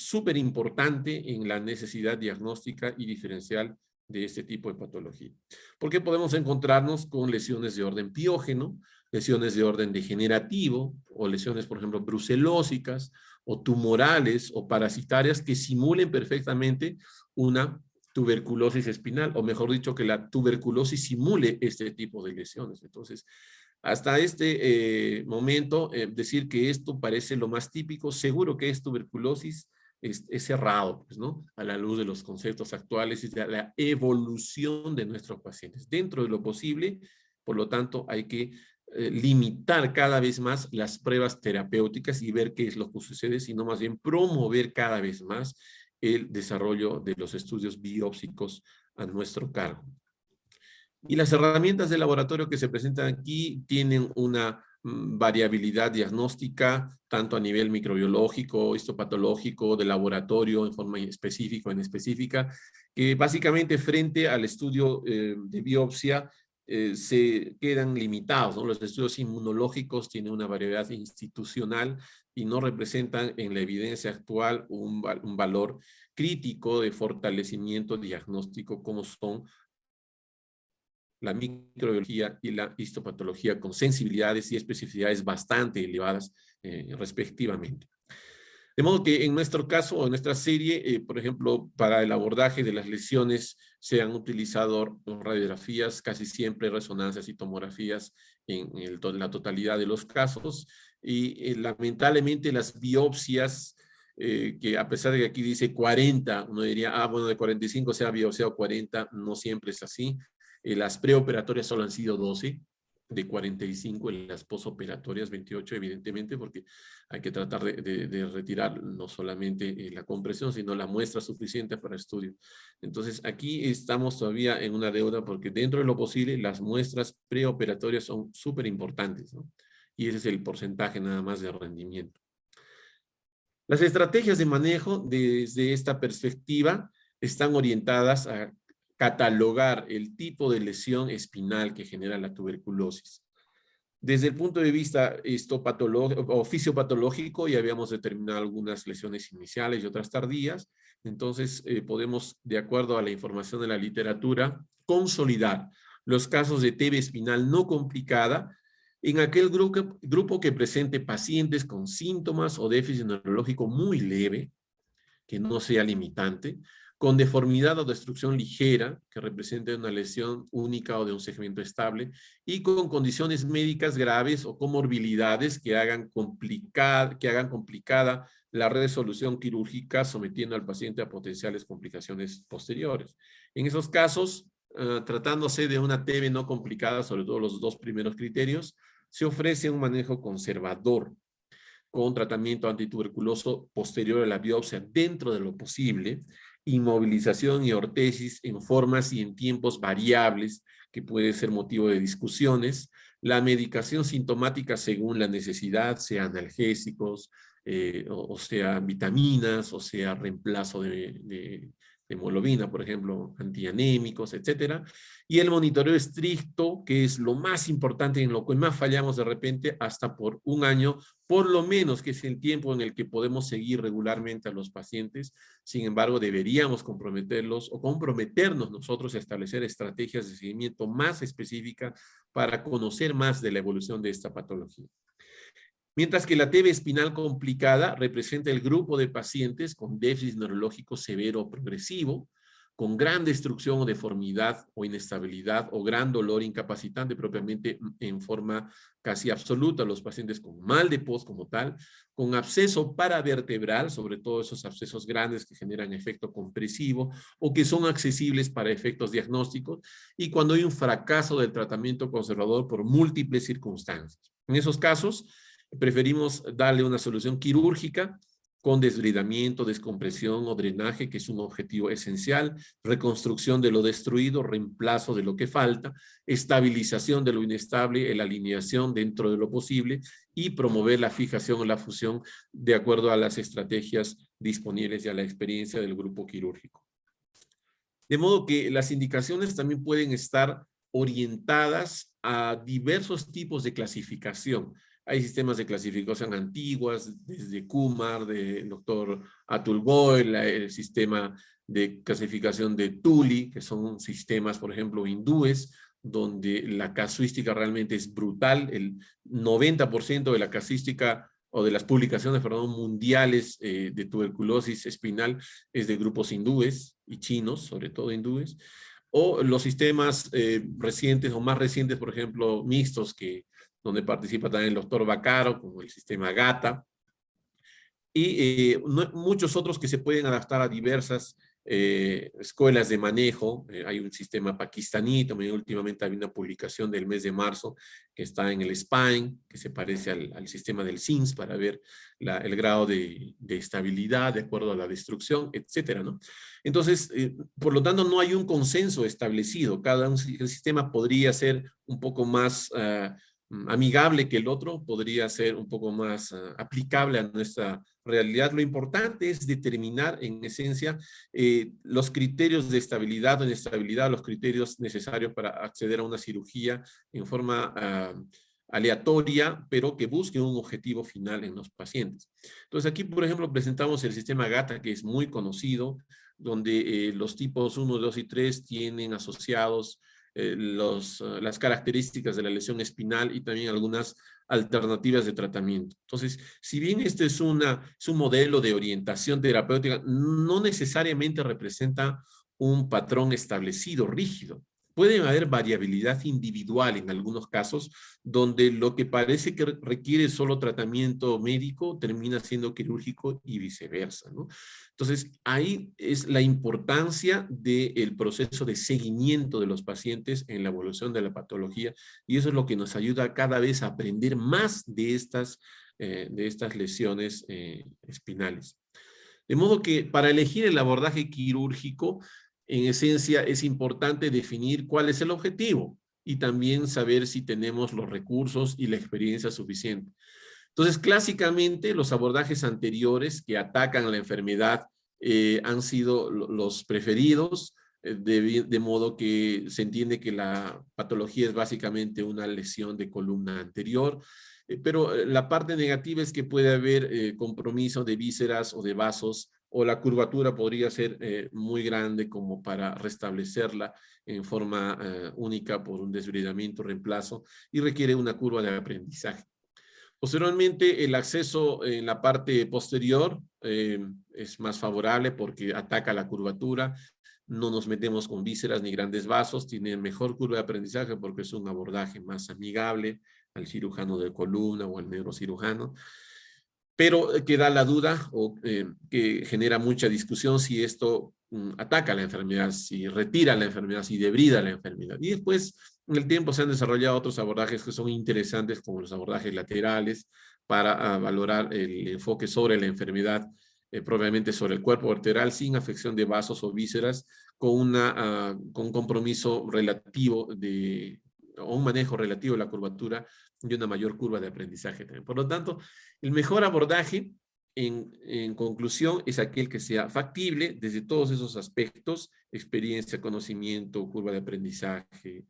súper importante en la necesidad diagnóstica y diferencial de este tipo de patología. Porque podemos encontrarnos con lesiones de orden piógeno, lesiones de orden degenerativo, o lesiones, por ejemplo, brucelósicas, o tumorales, o parasitarias, que simulen perfectamente una tuberculosis espinal, o mejor dicho, que la tuberculosis simule este tipo de lesiones. Entonces, hasta este momento, decir que esto parece lo más típico, seguro que es tuberculosis, es cerrado, pues, ¿no? A la luz de los conceptos actuales y de la evolución de nuestros pacientes. Dentro de lo posible, por lo tanto, hay que limitar cada vez más las pruebas terapéuticas y ver qué es lo que sucede, sino más bien promover cada vez más el desarrollo de los estudios biópsicos a nuestro cargo. Y las herramientas de laboratorio que se presentan aquí tienen una variabilidad diagnóstica, tanto a nivel microbiológico, histopatológico, de laboratorio, en forma específica o inespecífica, que básicamente frente al estudio de biopsia se quedan limitados, ¿no? Los estudios inmunológicos tienen una variedad institucional y no representan en la evidencia actual un valor crítico de fortalecimiento diagnóstico como son la microbiología y la histopatología con sensibilidades y especificidades bastante elevadas respectivamente. De modo que en nuestro caso o en nuestra serie, por ejemplo, para el abordaje de las lesiones se han utilizado radiografías, casi siempre resonancias y tomografías en la totalidad de los casos y lamentablemente las biopsias que a pesar de que aquí dice 40, uno diría, bueno, de 45 se ha biopsiado 40, no siempre es así. Las preoperatorias solo han sido 12, de 45, en las posoperatorias 28, evidentemente, porque hay que tratar de retirar no solamente la compresión, sino la muestra suficiente para estudio. Entonces, aquí estamos todavía en una deuda porque dentro de lo posible las muestras preoperatorias son súper importantes, ¿no? Y ese es el porcentaje nada más de rendimiento. Las estrategias de manejo desde esta perspectiva están orientadas a catalogar el tipo de lesión espinal que genera la tuberculosis. Desde el punto de vista histopatológico o fisiopatológico, ya habíamos determinado algunas lesiones iniciales y otras tardías. Entonces, podemos, de acuerdo a la información de la literatura, consolidar los casos de TB espinal no complicada en aquel grupo que presente pacientes con síntomas o déficit neurológico muy leve, que no sea limitante, con deformidad o destrucción ligera, que represente una lesión única o de un segmento estable, y con condiciones médicas graves o comorbilidades que hagan complicada la resolución quirúrgica, sometiendo al paciente a potenciales complicaciones posteriores. En esos casos, tratándose de una TB no complicada, sobre todo los dos primeros criterios, se ofrece un manejo conservador, con tratamiento antituberculoso posterior a la biopsia dentro de lo posible, inmovilización y ortesis en formas y en tiempos variables, que puede ser motivo de discusiones, la medicación sintomática según la necesidad, sea analgésicos, o sea vitaminas, o sea reemplazo de hemoglobina, por ejemplo, antianémicos, etcétera, y el monitoreo estricto, que es lo más importante, en lo que más fallamos de repente, hasta por un año, por lo menos, que es el tiempo en el que podemos seguir regularmente a los pacientes. Sin embargo, deberíamos comprometerlos o comprometernos nosotros a establecer estrategias de seguimiento más específicas para conocer más de la evolución de esta patología. Mientras que la TB espinal complicada representa el grupo de pacientes con déficit neurológico severo o progresivo, con gran destrucción o deformidad o inestabilidad o gran dolor incapacitante propiamente en forma casi absoluta, los pacientes con mal de Post como tal, con absceso paravertebral, sobre todo esos abscesos grandes que generan efecto compresivo o que son accesibles para efectos diagnósticos, y cuando hay un fracaso del tratamiento conservador por múltiples circunstancias. En esos casos, preferimos darle una solución quirúrgica con desbridamiento, descompresión o drenaje, que es un objetivo esencial, reconstrucción de lo destruido, reemplazo de lo que falta, estabilización de lo inestable, la alineación dentro de lo posible y promover la fijación o la fusión de acuerdo a las estrategias disponibles y a la experiencia del grupo quirúrgico. De modo que las indicaciones también pueden estar orientadas a diversos tipos de clasificación. Hay sistemas de clasificación antiguas, desde Kumar, del doctor Atul Goyal, el sistema de clasificación de Tully, que son sistemas, por ejemplo, hindúes, donde la casuística realmente es brutal. El 90% de la casuística o de las publicaciones, perdón, mundiales de tuberculosis espinal es de grupos hindúes y chinos, sobre todo hindúes. O los sistemas recientes o más recientes, por ejemplo, mixtos, donde participa también el doctor Vaccaro, como el sistema GATA, y muchos otros que se pueden adaptar a diversas escuelas de manejo. Hay un sistema pakistaní, también últimamente hay una publicación del mes de marzo que está en el SPINE, que se parece al sistema del SINS para ver el grado de estabilidad de acuerdo a la destrucción, etcétera, ¿no? Entonces, por lo tanto, no hay un consenso establecido. Cada sistema podría ser un poco más amigable que el otro, podría ser un poco más aplicable a nuestra realidad. Lo importante es determinar en esencia los criterios de estabilidad o inestabilidad, los criterios necesarios para acceder a una cirugía en forma aleatoria, pero que busque un objetivo final en los pacientes. Entonces aquí, por ejemplo, presentamos el sistema GATA, que es muy conocido, donde los tipos 1, 2 y 3 tienen asociados las características de la lesión espinal y también algunas alternativas de tratamiento. Entonces, si bien este es un modelo de orientación terapéutica, no necesariamente representa un patrón establecido, rígido. Puede haber variabilidad individual en algunos casos, donde lo que parece que requiere solo tratamiento médico termina siendo quirúrgico y viceversa, ¿no? Entonces, ahí es la importancia del proceso de seguimiento de los pacientes en la evolución de la patología, y eso es lo que nos ayuda cada vez a aprender más de estas lesiones espinales. De modo que para elegir el abordaje quirúrgico, en esencia es importante definir cuál es el objetivo y también saber si tenemos los recursos y la experiencia suficiente. Entonces, clásicamente, los abordajes anteriores que atacan la enfermedad han sido los preferidos, de modo que se entiende que la patología es básicamente una lesión de columna anterior, pero la parte negativa es que puede haber compromiso de vísceras o de vasos, o la curvatura podría ser muy grande como para restablecerla en forma única por un desbridamiento, reemplazo, y requiere una curva de aprendizaje. Posteriormente, el acceso en la parte posterior es más favorable porque ataca la curvatura, no nos metemos con vísceras ni grandes vasos, tiene mejor curva de aprendizaje porque es un abordaje más amigable al cirujano de columna o al neurocirujano. Pero queda la duda o que genera mucha discusión si esto ataca la enfermedad, si retira la enfermedad, si debrida la enfermedad. Y después, en el tiempo se han desarrollado otros abordajes que son interesantes, como los abordajes laterales, para valorar el enfoque sobre la enfermedad, propiamente sobre el cuerpo vertebral, sin afección de vasos o vísceras, con un compromiso relativo o un manejo relativo de la curvatura y una mayor curva de aprendizaje también. Por lo tanto, el mejor abordaje, en conclusión, es aquel que sea factible desde todos esos aspectos: experiencia, conocimiento, curva de aprendizaje,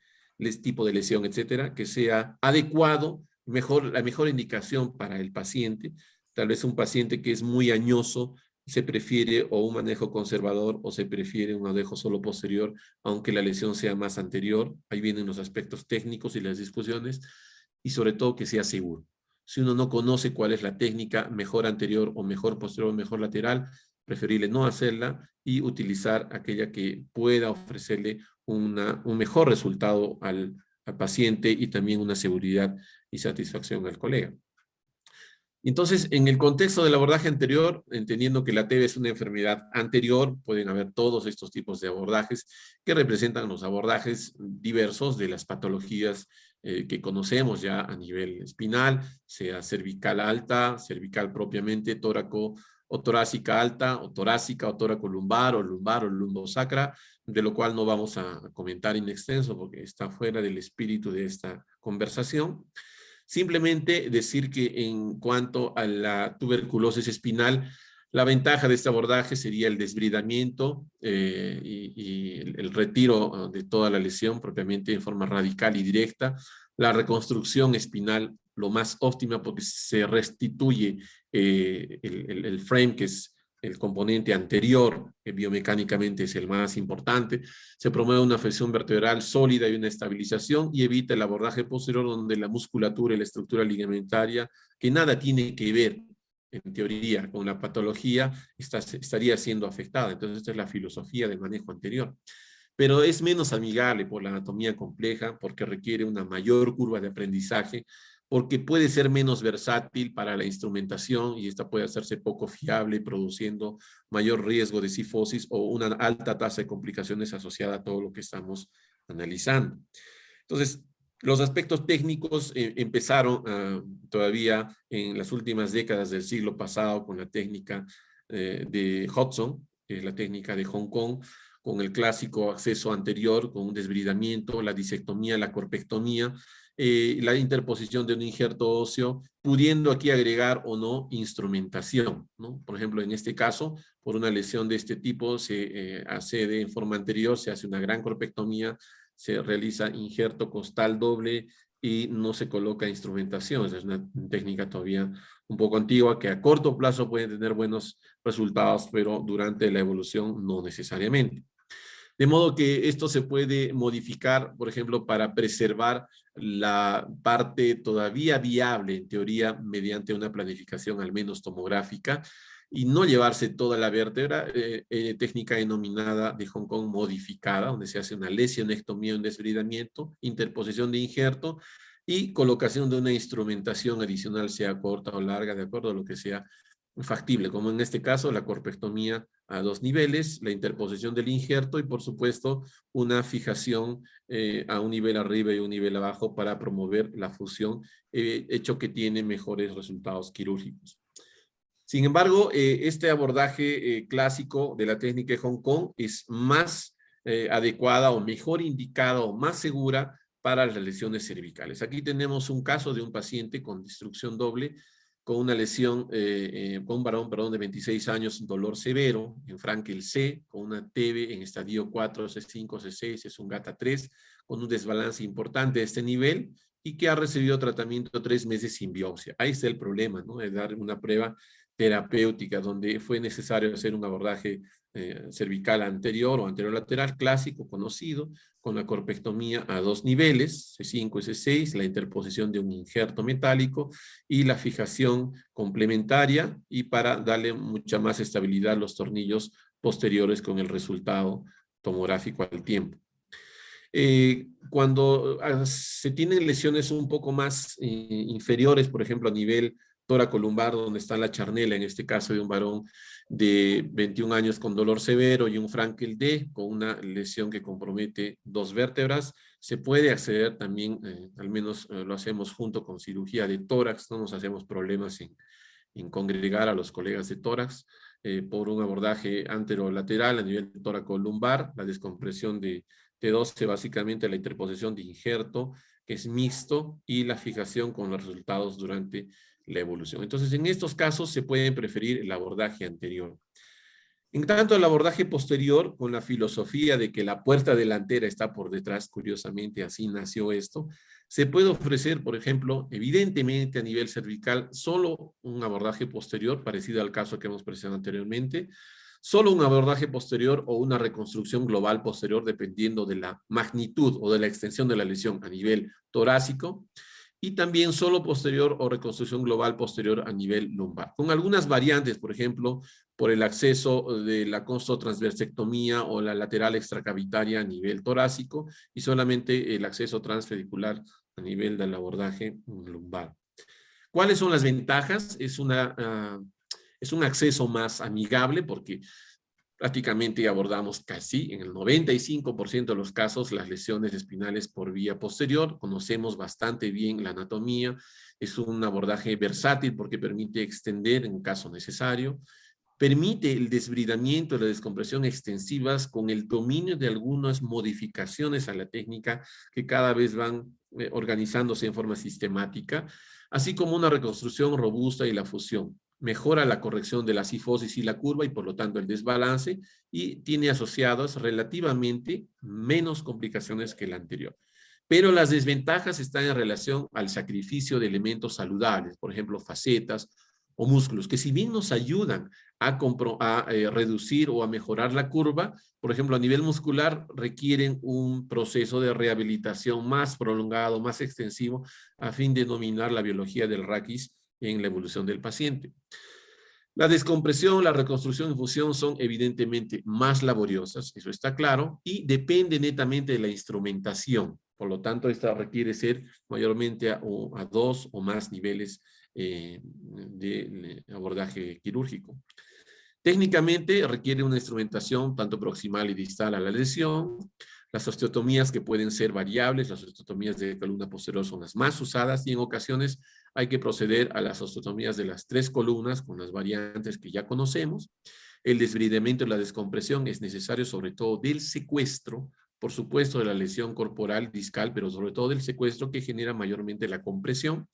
tipo de lesión, etcétera, que sea adecuado, la mejor indicación para el paciente. Tal vez un paciente que es muy añoso, se prefiere o un manejo conservador o se prefiere un manejo solo posterior, aunque la lesión sea más anterior. Ahí vienen los aspectos técnicos y las discusiones, y sobre todo que sea seguro. Si uno no conoce cuál es la técnica mejor anterior o mejor posterior o mejor lateral, preferible no hacerla y utilizar aquella que pueda ofrecerle un mejor resultado al paciente y también una seguridad y satisfacción al colega. Entonces, en el contexto del abordaje anterior, entendiendo que la TB es una enfermedad anterior, pueden haber todos estos tipos de abordajes que representan los abordajes diversos de las patologías que conocemos ya a nivel espinal, sea cervical alta, cervical propiamente, tóraco o torácica alta, o torácica, o toracolumbar, o lumbosacra, de lo cual no vamos a comentar in extenso porque está fuera del espíritu de esta conversación. Simplemente decir que en cuanto a la tuberculosis espinal, la ventaja de este abordaje sería el desbridamiento y el retiro de toda la lesión propiamente en forma radical y directa, la reconstrucción espinal lo más óptima porque se restituye el frame, que es el componente anterior, que biomecánicamente es el más importante. Se promueve una flexión vertebral sólida y una estabilización y evita el abordaje posterior donde la musculatura y la estructura ligamentaria, que nada tiene que ver en teoría con la patología, estaría siendo afectada. Entonces esta es la filosofía del manejo anterior. Pero es menos amigable por la anatomía compleja, porque requiere una mayor curva de aprendizaje, porque puede ser menos versátil para la instrumentación y esta puede hacerse poco fiable, produciendo mayor riesgo de cifosis o una alta tasa de complicaciones asociada a todo lo que estamos analizando. Entonces, los aspectos técnicos empezaron todavía en las últimas décadas del siglo pasado con la técnica de Hudson, que es la técnica de Hong Kong, con el clásico acceso anterior, con un desbridamiento, la disectomía, la corpectomía, la interposición de un injerto óseo, pudiendo aquí agregar o no instrumentación, ¿no? Por ejemplo, en este caso, por una lesión de este tipo, se accede en forma anterior, se hace una gran corpectomía, se realiza injerto costal doble y no se coloca instrumentación. Es una técnica todavía un poco antigua que a corto plazo puede tener buenos resultados, pero durante la evolución no necesariamente. De modo que esto se puede modificar, por ejemplo, para preservar la parte todavía viable, en teoría, mediante una planificación al menos tomográfica, y no llevarse toda la vértebra, técnica denominada de Hong Kong modificada, donde se hace una lesionectomía, un desbridamiento, interposición de injerto y colocación de una instrumentación adicional, sea corta o larga, de acuerdo a lo que sea factible, como en este caso la corpectomía a 2 niveles, la interposición del injerto y por supuesto una fijación a un nivel arriba y un nivel abajo para promover la fusión, hecho que tiene mejores resultados quirúrgicos. Sin embargo, este abordaje clásico de la técnica de Hong Kong es más adecuada o mejor indicada o más segura para las lesiones cervicales. Aquí tenemos un caso de un paciente con destrucción doble, con una lesión, con un varón, perdón, de 26 años, dolor severo, en Frankel C, con una TB en estadio 4, C5, C6, es un GATA 3, con un desbalance importante de este nivel y que ha recibido tratamiento 3 meses sin biopsia. Ahí está el problema, ¿no? De dar una prueba terapéutica donde fue necesario hacer un abordaje cervical anterior o anterior lateral clásico conocido con la corpectomía a 2 niveles, C5 y C6, la interposición de un injerto metálico y la fijación complementaria y para darle mucha más estabilidad a los tornillos posteriores con el resultado tomográfico al tiempo. Cuando se tienen lesiones un poco más inferiores, por ejemplo a nivel toracolumbar, donde está la charnela, en este caso de un varón de 21 años con dolor severo y un Frankel D con una lesión que compromete 2 vértebras, se puede acceder también, al menos lo hacemos junto con cirugía de tórax, no nos hacemos problemas en congregar a los colegas de tórax, por un abordaje anterolateral a nivel toracolumbar, la descompresión de T12, básicamente la interposición de injerto, que es mixto, y la fijación con los resultados durante la evolución. Entonces, en estos casos se puede preferir el abordaje anterior. En tanto, el abordaje posterior, con la filosofía de que la puerta delantera está por detrás, curiosamente así nació esto, se puede ofrecer, por ejemplo, evidentemente a nivel cervical, solo un abordaje posterior, parecido al caso que hemos presentado anteriormente, solo un abordaje posterior o una reconstrucción global posterior, dependiendo de la magnitud o de la extensión de la lesión a nivel torácico, y también solo posterior o reconstrucción global posterior a nivel lumbar. Con algunas variantes, por ejemplo, por el acceso de la constotransversectomía o la lateral extracavitaria a nivel torácico y solamente el acceso transfedicular a nivel del abordaje lumbar. ¿Cuáles son las ventajas? Es un acceso más amigable porque prácticamente abordamos casi en el 95% de los casos las lesiones espinales por vía posterior. Conocemos bastante bien la anatomía. Es un abordaje versátil porque permite extender en caso necesario. Permite el desbridamiento y la descompresión extensivas con el dominio de algunas modificaciones a la técnica que cada vez van organizándose en forma sistemática, así como una reconstrucción robusta y la fusión. Mejora la corrección de la cifosis y la curva y por lo tanto el desbalance, y tiene asociadas relativamente menos complicaciones que la anterior. Pero las desventajas están en relación al sacrificio de elementos saludables, por ejemplo, facetas o músculos, que si bien nos ayudan a reducir o a mejorar la curva, por ejemplo, a nivel muscular, requieren un proceso de rehabilitación más prolongado, más extensivo, a fin de dominar la biología del raquis en la evolución del paciente. La descompresión, la reconstrucción y fusión son evidentemente más laboriosas, eso está claro, y depende netamente de la instrumentación. Por lo tanto, esta requiere ser mayormente a 2 o más niveles de abordaje quirúrgico. Técnicamente requiere una instrumentación tanto proximal y distal a la lesión. Las osteotomías que pueden ser variables, las osteotomías de columna posterior son las más usadas y en ocasiones hay que proceder a las osteotomías de las 3 columnas con las variantes que ya conocemos. El desbridamiento y la descompresión es necesario sobre todo del secuestro, por supuesto de la lesión corporal discal, pero sobre todo del secuestro que genera mayormente la compresión,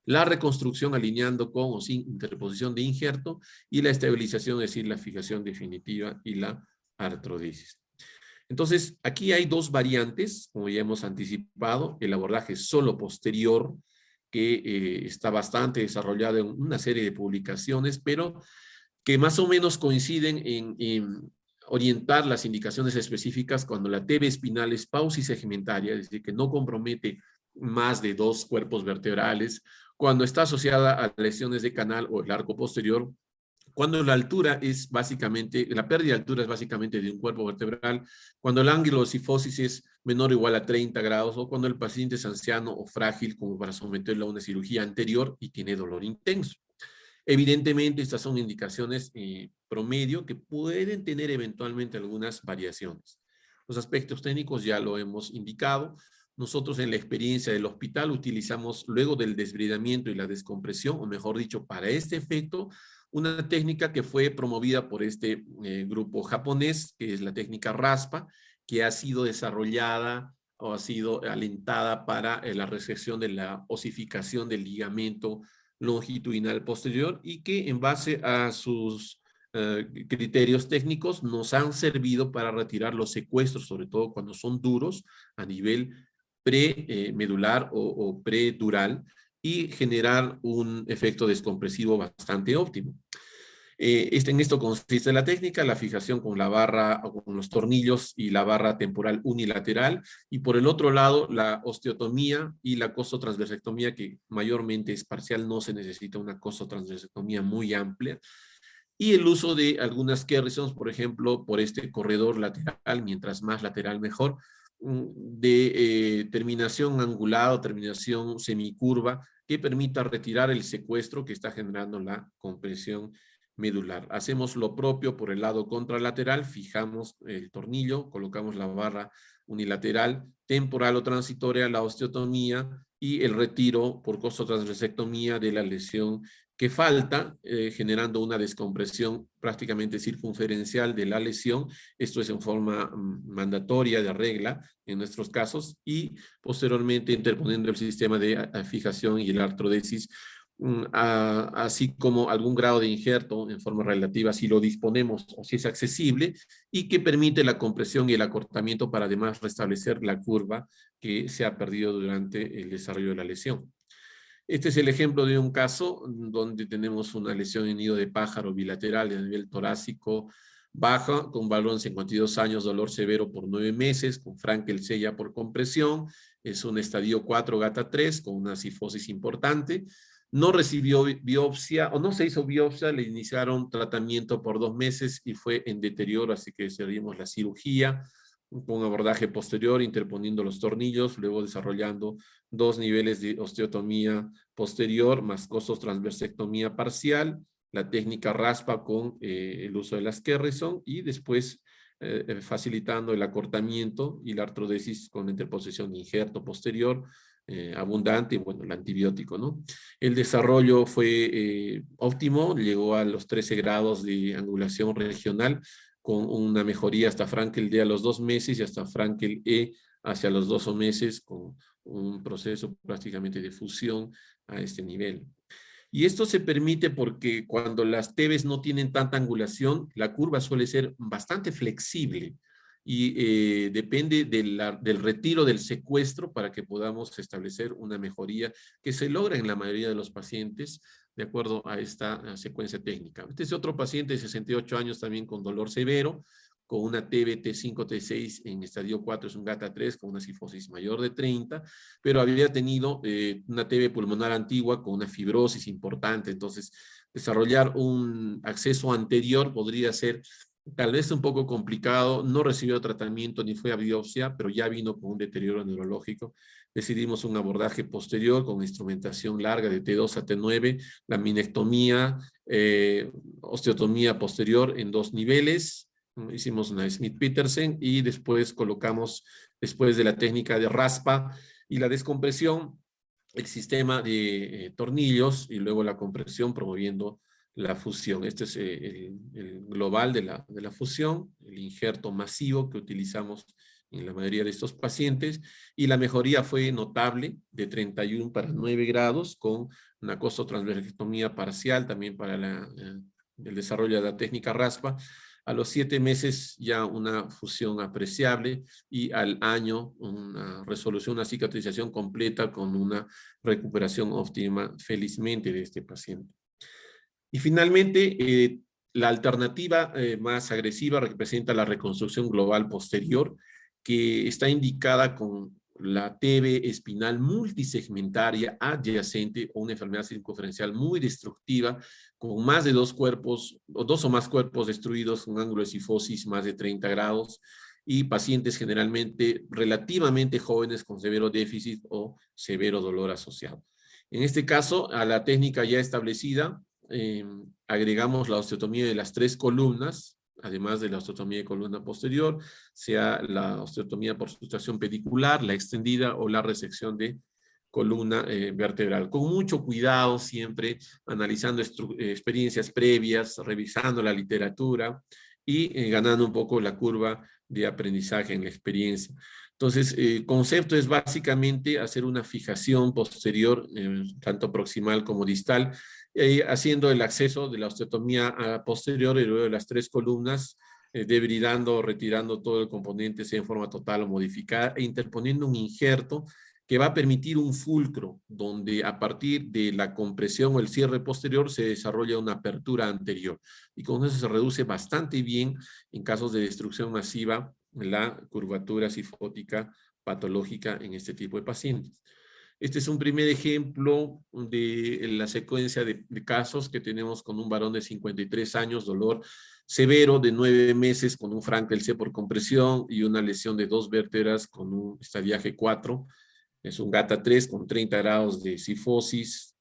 la reconstrucción alineando con o sin interposición de injerto y la estabilización, es decir, la fijación definitiva y la artrodesis. Entonces, aquí hay 2 variantes, como ya hemos anticipado, el abordaje solo posterior, que está bastante desarrollado en una serie de publicaciones, pero que más o menos coinciden en orientar las indicaciones específicas cuando la TV espinal es pausisegmentaria, es decir, que no compromete más de 2 cuerpos vertebrales, cuando está asociada a lesiones de canal o el arco posterior, cuando la altura es básicamente, la pérdida de altura es básicamente de un cuerpo vertebral, cuando el ángulo de cifosis es menor o igual a 30 grados, o cuando el paciente es anciano o frágil como para someterlo a una cirugía anterior y tiene dolor intenso. Evidentemente, estas son indicaciones promedio que pueden tener eventualmente algunas variaciones. Los aspectos técnicos ya lo hemos indicado. Nosotros en la experiencia del hospital utilizamos luego del desbridamiento y la descompresión, o mejor dicho, para este efecto, una técnica que fue promovida por este grupo japonés, que es la técnica RASPA, que ha sido desarrollada o ha sido alentada para la resección de la osificación del ligamento longitudinal posterior y que en base a sus criterios técnicos nos han servido para retirar los secuestros, sobre todo cuando son duros a nivel premedular o predural, y generar un efecto descompresivo bastante óptimo. En esto consiste la técnica, la fijación con la barra o con los tornillos y la barra temporal unilateral, y por el otro lado la osteotomía y la costotransversectomía, que mayormente es parcial, no se necesita una costotransversectomía muy amplia, y el uso de algunas Kerrisons, por ejemplo, por este corredor lateral, mientras más lateral mejor, de terminación angulada o terminación semicurva, que permita retirar el secuestro que está generando la compresión medular. Hacemos lo propio por el lado contralateral, fijamos el tornillo, colocamos la barra unilateral, temporal o transitoria, la osteotomía y el retiro por costotransversectomía de la lesión que falta, generando una descompresión prácticamente circunferencial de la lesión. Esto es en forma mandatoria de regla en nuestros casos, y posteriormente interponiendo el sistema de fijación y el artrodesis, así como algún grado de injerto en forma relativa si lo disponemos o si es accesible, y que permite la compresión y el acortamiento para además restablecer la curva que se ha perdido durante el desarrollo de la lesión. Este es el ejemplo de un caso donde tenemos una lesión en nido de pájaro bilateral a nivel torácico baja, con valor en 52 años, dolor severo por 9 meses, con Frankel sella por compresión, es un estadio 4 gata 3 con una cifosis importante. No recibió biopsia o no se hizo biopsia, le iniciaron tratamiento por 2 meses y fue en deterioro, así que decidimos la cirugía con abordaje posterior, interponiendo los tornillos, luego desarrollando 2 niveles de osteotomía posterior, más costotransversectomía parcial, la técnica RASPA con el uso de las Kerrison, y después facilitando el acortamiento y la artrodesis con interposición de injerto posterior, abundante, bueno, el antibiótico, ¿no? El desarrollo fue óptimo, llegó a los 13 grados de angulación regional, con una mejoría hasta Frankel D a los 2 meses y hasta Frankel E hacia los 12 meses, con un proceso prácticamente de fusión a este nivel. Y esto se permite porque cuando las TBs no tienen tanta angulación, la curva suele ser bastante flexible y depende del retiro del secuestro para que podamos establecer una mejoría que se logra en la mayoría de los pacientes de acuerdo a esta secuencia técnica. Este es otro paciente de 68 años también con dolor severo, con una TB T5, T6 en estadio 4, es un GATA3 con una cifosis mayor de 30, pero había tenido una TB pulmonar antigua con una fibrosis importante, entonces desarrollar un acceso anterior podría ser tal vez un poco complicado, no recibió tratamiento ni fue a biopsia, pero ya vino con un deterioro neurológico. Decidimos un abordaje posterior con instrumentación larga de T2 a T9, laminectomía, osteotomía posterior en 2 niveles, hicimos una Smith-Petersen y después colocamos, después de la técnica de raspa y la descompresión, el sistema de tornillos y luego la compresión promoviendo la fusión. Este es el global de la fusión, el injerto masivo que utilizamos en la mayoría de estos pacientes, y la mejoría fue notable, de 31 para 9 grados, con una costotransversectomía parcial, también para el desarrollo de la técnica raspa. A los 7 meses ya una fusión apreciable y al año una resolución, una cicatrización completa con una recuperación óptima, felizmente, de este paciente. Y finalmente, la alternativa más agresiva representa la reconstrucción global posterior, que está indicada con la TB espinal multisegmentaria adyacente o una enfermedad circunferencial muy destructiva, con más de 2 cuerpos, o 2 o más cuerpos destruidos, un ángulo de cifosis más de 30 grados, y pacientes generalmente relativamente jóvenes con severo déficit o severo dolor asociado. En este caso, a la técnica ya establecida, agregamos la osteotomía de las 3 columnas, además de la osteotomía de columna posterior, sea la osteotomía por sustracción pedicular, la extendida o la resección de columna vertebral. Con mucho cuidado, siempre analizando experiencias previas, revisando la literatura y ganando un poco la curva de aprendizaje en la experiencia. Entonces, el concepto es básicamente hacer una fijación posterior, tanto proximal como distal, haciendo el acceso de la osteotomía posterior y luego de las 3 columnas, debridando, retirando todo el componente, sea en forma total o modificada, e interponiendo un injerto que va a permitir un fulcro, donde a partir de la compresión o el cierre posterior se desarrolla una apertura anterior. Y con eso se reduce bastante bien, en casos de destrucción masiva, la curvatura cifótica patológica en este tipo de pacientes. Este es un primer ejemplo de la secuencia de casos que tenemos con un varón de 53 años, dolor severo de 9 meses con un Frankel C por compresión y una lesión de 2 vértebras con un estadiaje 4. Es un GATA3 con 30 grados de cifosis,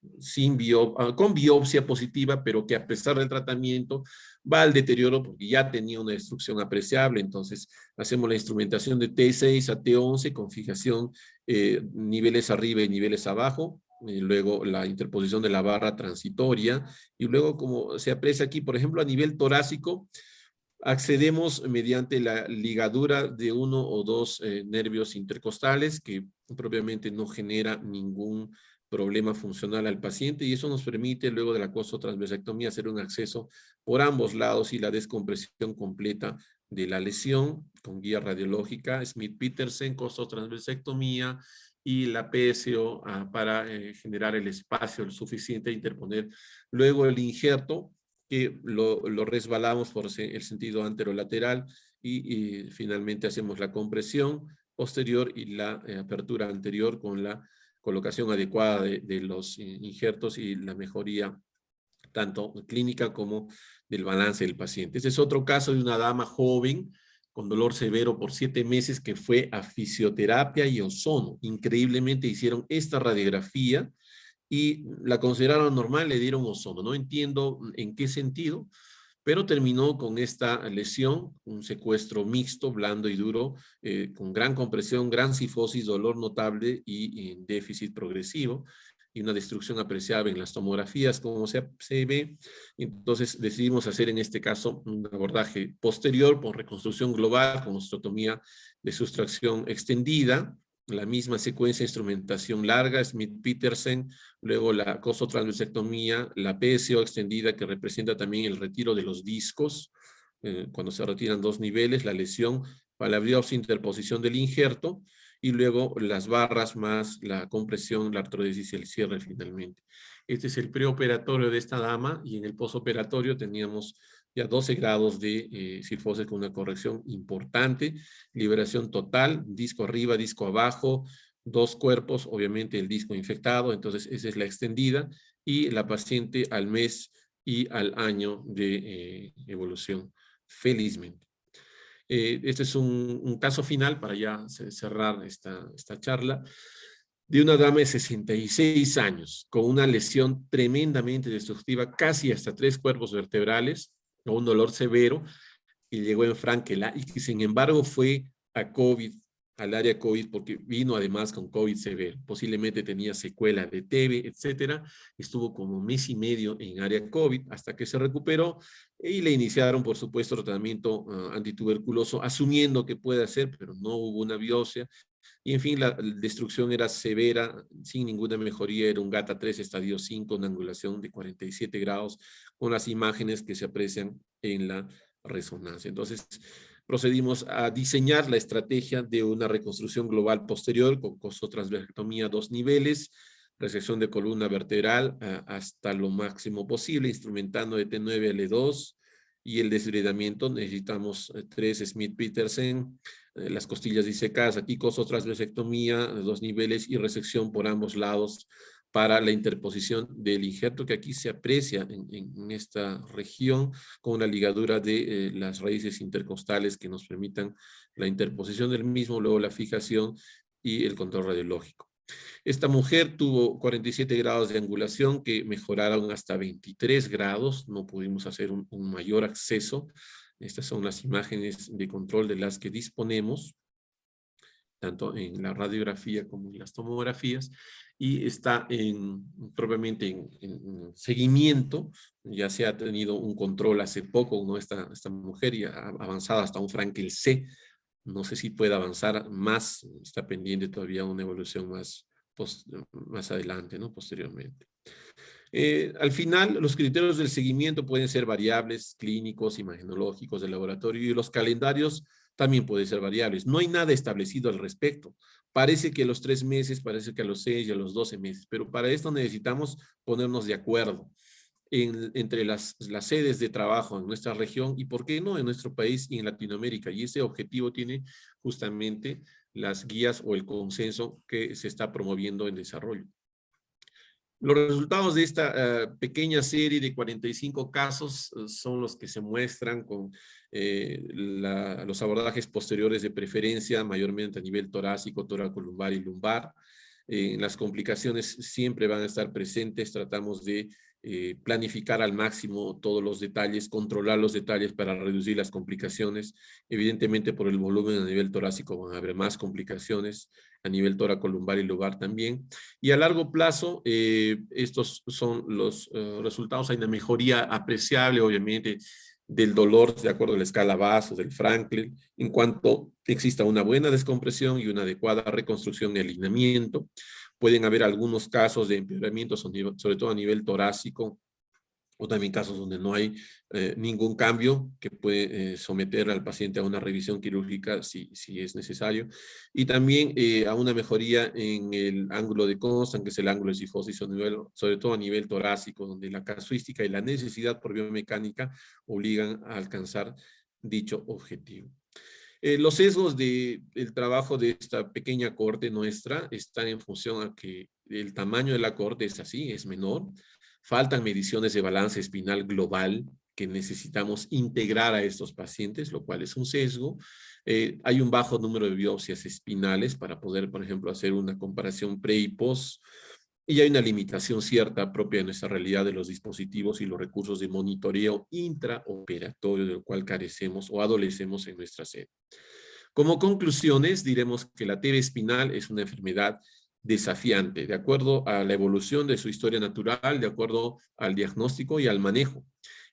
con biopsia positiva, pero que a pesar del tratamiento va al deterioro porque ya tenía una destrucción apreciable. Entonces hacemos la instrumentación de T6 a T11 con fijación niveles arriba y niveles abajo, luego la interposición de la barra transitoria, y luego, como se aprecia aquí, por ejemplo, a nivel torácico, accedemos mediante la ligadura de 1 o 2 nervios intercostales, que propiamente no genera ningún problema funcional al paciente, y eso nos permite luego de la costotransversectomía hacer un acceso por ambos lados y la descompresión completa de la lesión con guía radiológica, Smith-Petersen, costotransversectomía y la PSO para generar el espacio suficiente a interponer luego el injerto, que lo resbalamos por el sentido anterolateral y finalmente hacemos la compresión posterior y la apertura anterior con la colocación adecuada de los injertos y la mejoría tanto clínica como del balance del paciente. Este es otro caso de una dama joven con dolor severo por 7 meses que fue a fisioterapia y ozono. Increíblemente hicieron esta radiografía y la consideraron normal, le dieron ozono. No entiendo en qué sentido, pero terminó con esta lesión, un secuestro mixto, blando y duro, con gran compresión, gran cifosis, dolor notable y déficit progresivo, y una destrucción apreciable en las tomografías, como se ve. Entonces decidimos hacer en este caso un abordaje posterior por reconstrucción global con osteotomía de sustracción extendida, la misma secuencia de instrumentación larga, Smith-Petersen, luego la costotransversectomía, la PSO extendida que representa también el retiro de los discos, cuando se retiran 2 niveles, la lesión, palabreos, interposición del injerto, y luego las barras más la compresión, la artrodesis y el cierre finalmente. Este es el preoperatorio de esta dama, y en el posoperatorio teníamos ya 12 grados de cifosis con una corrección importante, liberación total, disco arriba, disco abajo, 2 cuerpos, obviamente el disco infectado, entonces esa es la extendida, y la paciente al mes y al año de evolución, felizmente. Este es un caso final para ya cerrar esta charla, de una dama de 66 años, con una lesión tremendamente destructiva, casi hasta 3 cuerpos vertebrales, con un dolor severo, y llegó en Frankel, y que sin embargo fue a COVID, al área COVID, porque vino además con COVID severo, posiblemente tenía secuela de TB, etcétera, estuvo como 1 mes y medio en área COVID, hasta que se recuperó, y le iniciaron, por supuesto, tratamiento antituberculoso, asumiendo que puede hacer, pero no hubo una biopsia, y en fin, la destrucción era severa, sin ninguna mejoría, era un GATA3 estadio 5, una angulación de 47 grados, con las imágenes que se aprecian en la resonancia. Entonces, procedimos a diseñar la estrategia de una reconstrucción global posterior con costotransversectomía 2 niveles, resección de columna vertebral hasta lo máximo posible, instrumentando de T9 a L2, y el desheredamiento necesitamos 3 Smith-Petersen, las costillas disecadas, aquí costotransversectomía 2 niveles y resección por ambos lados para la interposición del injerto, que aquí se aprecia en esta región con una ligadura de las raíces intercostales que nos permitan la interposición del mismo, luego la fijación y el control radiológico. Esta mujer tuvo 47 grados de angulación que mejoraron hasta 23 grados, no pudimos hacer un mayor acceso. Estas son las imágenes de control de las que disponemos, tanto en la radiografía como en las tomografías, y está propiamente en seguimiento. Ya se ha tenido un control hace poco, ¿no? Esta mujer ya ha avanzado hasta un Frankel C. No sé si puede avanzar más, está pendiente todavía una evolución más adelante, ¿no? Posteriormente. Al final, los criterios del seguimiento pueden ser variables, clínicos, imagenológicos, de laboratorio, y los calendarios también pueden ser variables. No hay nada establecido al respecto. Parece que a los 3 meses, parece que a los 6 y a los 12 meses, pero para esto necesitamos ponernos de acuerdo entre las sedes de trabajo en nuestra región y, ¿por qué no?, en nuestro país y en Latinoamérica. Y ese objetivo tiene justamente las guías o el consenso que se está promoviendo en desarrollo. Los resultados de esta pequeña serie de 45 casos son los que se muestran con los abordajes posteriores de preferencia, mayormente a nivel torácico, toracolumbar y lumbar. Las complicaciones siempre van a estar presentes, tratamos de planificar al máximo todos los detalles, controlar los detalles para reducir las complicaciones. Evidentemente, por el volumen a nivel torácico van a haber más complicaciones, a nivel toracolumbar y lumbar también. Y a largo plazo, estos son los resultados. Hay una mejoría apreciable, obviamente, del dolor, de acuerdo a la escala Basso, del Franklin, en cuanto exista una buena descompresión y una adecuada reconstrucción y alineamiento. Pueden haber algunos casos de empeoramiento, sobre todo a nivel torácico, o también casos donde no hay ningún cambio que puede someter al paciente a una revisión quirúrgica si es necesario. Y también a una mejoría en el ángulo de Constant, que es el ángulo de cifosis, sobre todo a nivel torácico, donde la casuística y la necesidad por biomecánica obligan a alcanzar dicho objetivo. Los sesgos del trabajo de esta pequeña cohorte nuestra están en función a que el tamaño de la cohorte es así, es menor. Faltan mediciones de balance espinal global que necesitamos integrar a estos pacientes, lo cual es un sesgo. Hay un bajo número de biopsias espinales para poder, por ejemplo, hacer una comparación pre y post. y hay una limitación cierta propia de nuestra realidad de los dispositivos y los recursos de monitoreo intraoperatorio del cual carecemos o adolecemos en nuestra sede. Como conclusiones, diremos que la TB espinal es una enfermedad desafiante, de acuerdo a la evolución de su historia natural, de acuerdo al diagnóstico y al manejo.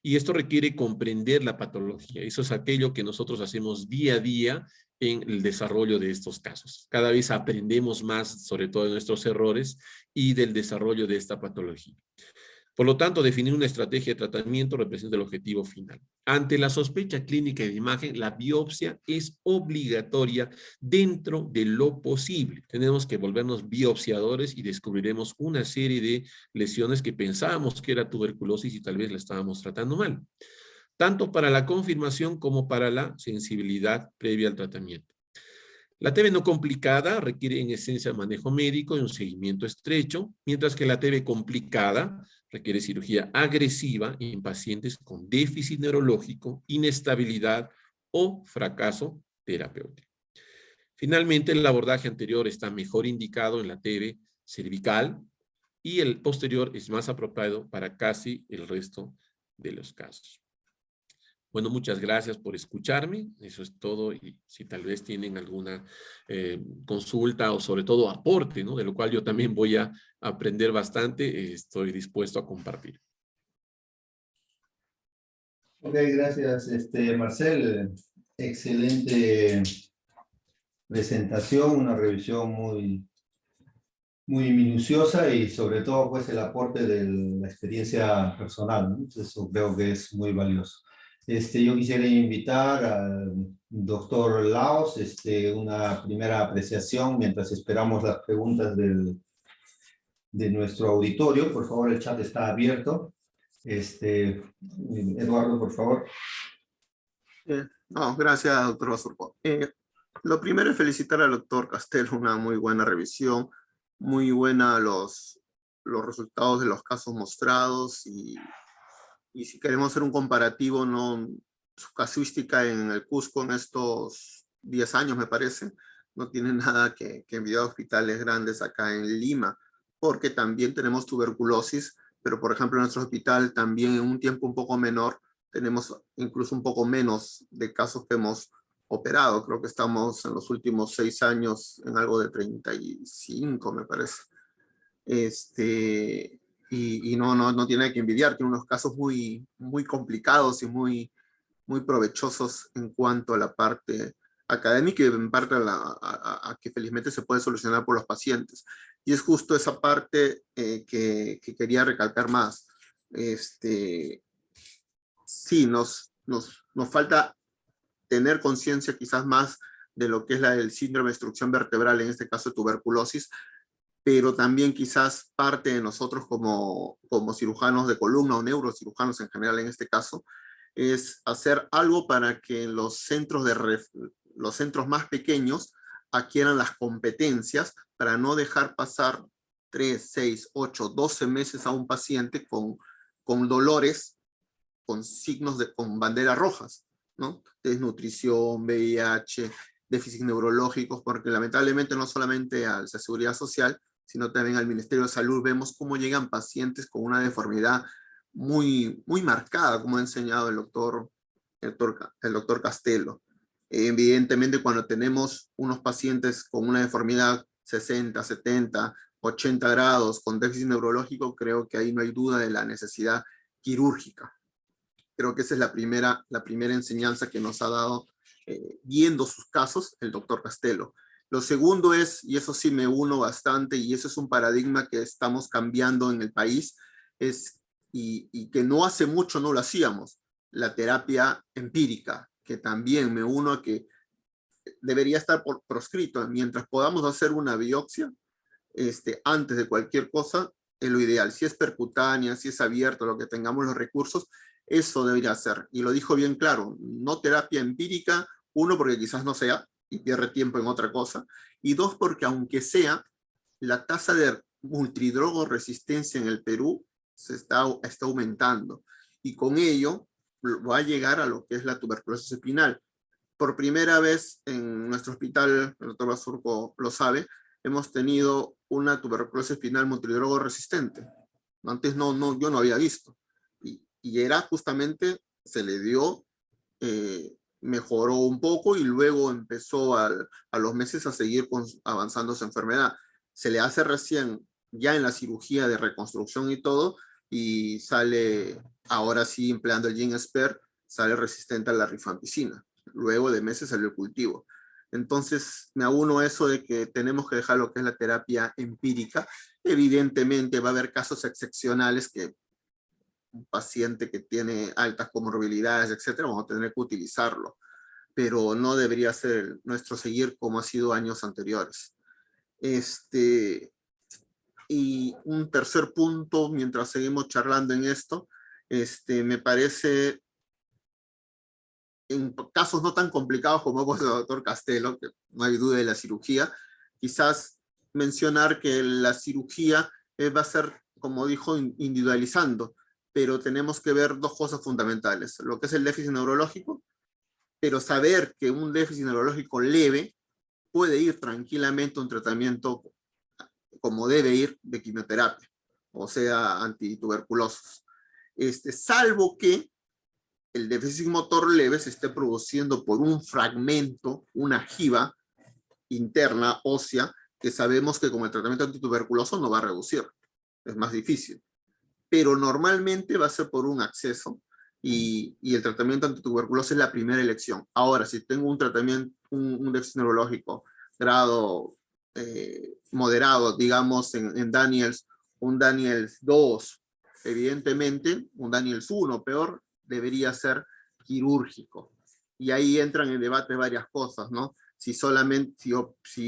Y esto requiere comprender la patología. Eso es aquello que nosotros hacemos día a día en el desarrollo de estos casos. Cada vez aprendemos más, sobre todo de nuestros errores y del desarrollo de esta patología. Por lo tanto, definir una estrategia de tratamiento representa el objetivo final. Ante la sospecha clínica de imagen, la biopsia es obligatoria dentro de lo posible. Tenemos que volvernos biopsiadores y descubriremos una serie de lesiones que pensábamos que era tuberculosis y tal vez la estábamos tratando mal, tanto para la confirmación como para la sensibilidad previa al tratamiento. La TB no complicada requiere en esencia manejo médico y un seguimiento estrecho, mientras que la TB complicada requiere cirugía agresiva en pacientes con déficit neurológico, inestabilidad o fracaso terapéutico. Finalmente, el abordaje anterior está mejor indicado en la TB cervical y el posterior es más apropiado para casi el resto de los casos. Bueno, muchas gracias por escucharme. Eso es todo. Y si tal vez tienen alguna consulta o sobre todo aporte, ¿no? De lo cual yo también voy a aprender bastante, estoy dispuesto a compartir. Ok, gracias, Marcel. Excelente presentación, una revisión muy minuciosa y sobre todo pues el aporte de la experiencia personal, ¿no? Eso creo que es muy valioso. Yo quisiera invitar al doctor Laos, una primera apreciación mientras esperamos las preguntas de nuestro auditorio. Por favor, el chat está abierto. Eduardo, por favor. No, gracias, doctor Basurco. Lo primero es felicitar al doctor Castelo, una muy buena revisión, muy buena los resultados de los casos mostrados y si queremos hacer un comparativo, ¿no? Su casuística en el Cusco en estos 10 años, me parece, no tiene nada que envidiar a hospitales grandes acá en Lima, porque también tenemos tuberculosis, pero por ejemplo en nuestro hospital también en un tiempo un poco menor tenemos incluso un poco menos de casos que hemos operado. Creo que estamos en los últimos 6 años en algo de 35, me parece. Y no tiene que envidiar, tiene unos casos muy complicados y muy provechosos en cuanto a la parte académica y en parte a que felizmente se puede solucionar por los pacientes. Y es justo esa parte que quería recalcar más. Sí, nos falta tener conciencia quizás más de lo que es el síndrome de destrucción vertebral, en este caso tuberculosis, pero también quizás parte de nosotros como cirujanos de columna o neurocirujanos en general en este caso, es hacer algo para que los centros más pequeños adquieran las competencias para no dejar pasar 3, 6, 8, 12 meses a un paciente con dolores, con signos con banderas rojas, ¿no? Desnutrición, VIH, déficits neurológicos, porque lamentablemente no solamente a la Seguridad Social, sino también al Ministerio de Salud, vemos cómo llegan pacientes con una deformidad muy marcada, como ha enseñado el doctor Castelo. Evidentemente, cuando tenemos unos pacientes con una deformidad 60, 70, 80 grados, con déficit neurológico, creo que ahí no hay duda de la necesidad quirúrgica. Creo que esa es la primera enseñanza que nos ha dado, viendo sus casos, el doctor Castelo. Lo segundo es, y eso sí me uno bastante, y eso es un paradigma que estamos cambiando en el país, y que no hace mucho no lo hacíamos, la terapia empírica, que también me uno a que debería estar proscrito. Mientras podamos hacer una biopsia, antes de cualquier cosa, es lo ideal. Si es percutánea, si es abierto, lo que tengamos los recursos, eso debería ser. Y lo dijo bien claro, no terapia empírica, uno, porque quizás no sea, y pierde tiempo en otra cosa, y dos, porque aunque sea, la tasa de multidrogoresistencia en el Perú está aumentando, y con ello va a llegar a lo que es la tuberculosis espinal. Por primera vez en nuestro hospital, el doctor Basurco lo sabe, hemos tenido una tuberculosis espinal multidrogo resistente. Antes yo no había visto. Y era justamente, se le dio, mejoró un poco y luego empezó a los meses a seguir avanzando su enfermedad. Se le hace recién, ya en la cirugía de reconstrucción y todo, y sale, ahora sí, empleando el gene SPER, sale resistente a la rifampicina. Luego de meses salió el cultivo. Entonces, me auno a eso de que tenemos que dejar lo que es la terapia empírica. Evidentemente va a haber casos excepcionales que un paciente que tiene altas comorbilidades, etcétera, vamos a tener que utilizarlo, pero no debería ser nuestro seguir como ha sido años anteriores. Y un tercer punto, mientras seguimos charlando en esto, me parece, en casos no tan complicados como el doctor Castelo, que no hay duda de la cirugía, quizás mencionar que la cirugía va a ser, como dijo, individualizando, pero tenemos que ver dos cosas fundamentales, lo que es el déficit neurológico, pero saber que un déficit neurológico leve puede ir tranquilamente a un tratamiento como debe ir de quimioterapia, o sea, antituberculosos. Salvo que el déficit motor leve se esté produciendo por un fragmento, una jiba interna ósea, que sabemos que con el tratamiento antituberculoso no va a reducir, es más difícil. Pero normalmente va a ser por un acceso y el tratamiento antituberculoso es la primera elección. Ahora, si tengo un tratamiento, un déficit neurológico grado moderado, digamos en Daniels, un Daniels 2, evidentemente, un Daniels 1 peor, debería ser quirúrgico. Y ahí entran en debate varias cosas, ¿no? Si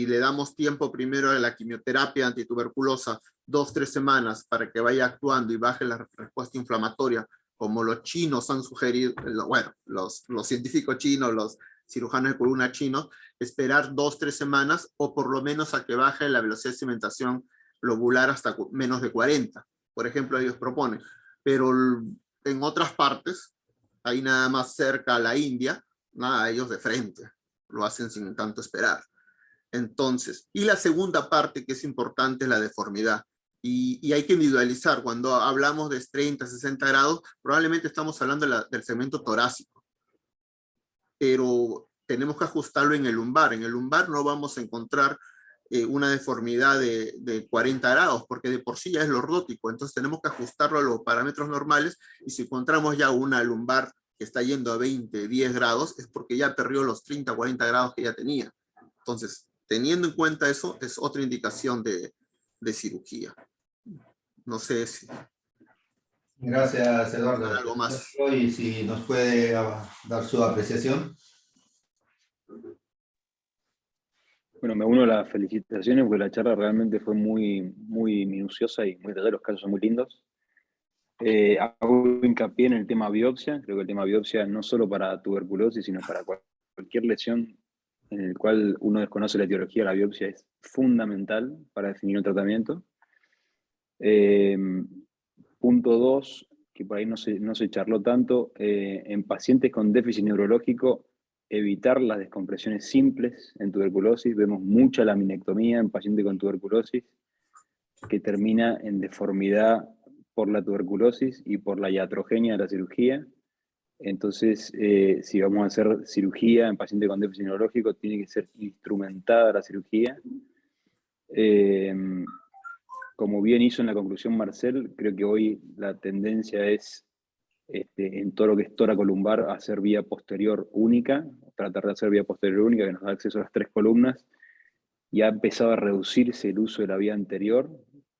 le damos tiempo primero a la quimioterapia antituberculosa, 2-3 semanas para que vaya actuando y baje la respuesta inflamatoria, como los chinos han sugerido, bueno, los científicos chinos, los cirujanos de columna chinos, esperar 2-3 semanas o por lo menos a que baje la velocidad de cementación lobular hasta menos de 40. Por ejemplo, ellos proponen. Pero en otras partes, ahí nada más cerca a la India, nada, ellos de frente, lo hacen sin tanto esperar. Entonces, y la segunda parte que es importante es la deformidad. Y hay que individualizar. Cuando hablamos de 30, 60 grados, probablemente estamos hablando del segmento torácico. Pero tenemos que ajustarlo en el lumbar. En el lumbar no vamos a encontrar una deformidad de 40 grados, porque de por sí ya es lordótico. Entonces tenemos que ajustarlo a los parámetros normales, y si encontramos ya una lumbar que está yendo a 20, 10 grados, es porque ya perdió los 30, 40 grados que ya tenía. Entonces, teniendo en cuenta eso, es otra indicación de cirugía. No sé si... Gracias, Eduardo. ¿Algo más? Y si nos puede dar su apreciación. Bueno, me uno a las felicitaciones porque la charla realmente fue muy, muy minuciosa y muy detallada, los casos son muy lindos. Hago hincapié en el tema biopsia. Creo que el tema biopsia no solo para tuberculosis, sino para cualquier lesión en el cual uno desconoce la etiología, la biopsia es fundamental para definir un tratamiento. Punto 2, que por ahí no se charló tanto, en pacientes con déficit neurológico, evitar las descompresiones simples en tuberculosis. Vemos mucha laminectomía en pacientes con tuberculosis que termina en deformidad por la tuberculosis y por la iatrogenia de la cirugía. Entonces, si vamos a hacer cirugía en pacientes con déficit neurológico, tiene que ser instrumentada la cirugía. Como bien hizo en la conclusión Marcel, creo que hoy la tendencia es, en todo lo que es toracolumbar, hacer vía posterior única, tratar de hacer vía posterior única que nos da acceso a las 3 columnas, y ha empezado a reducirse el uso de la vía anterior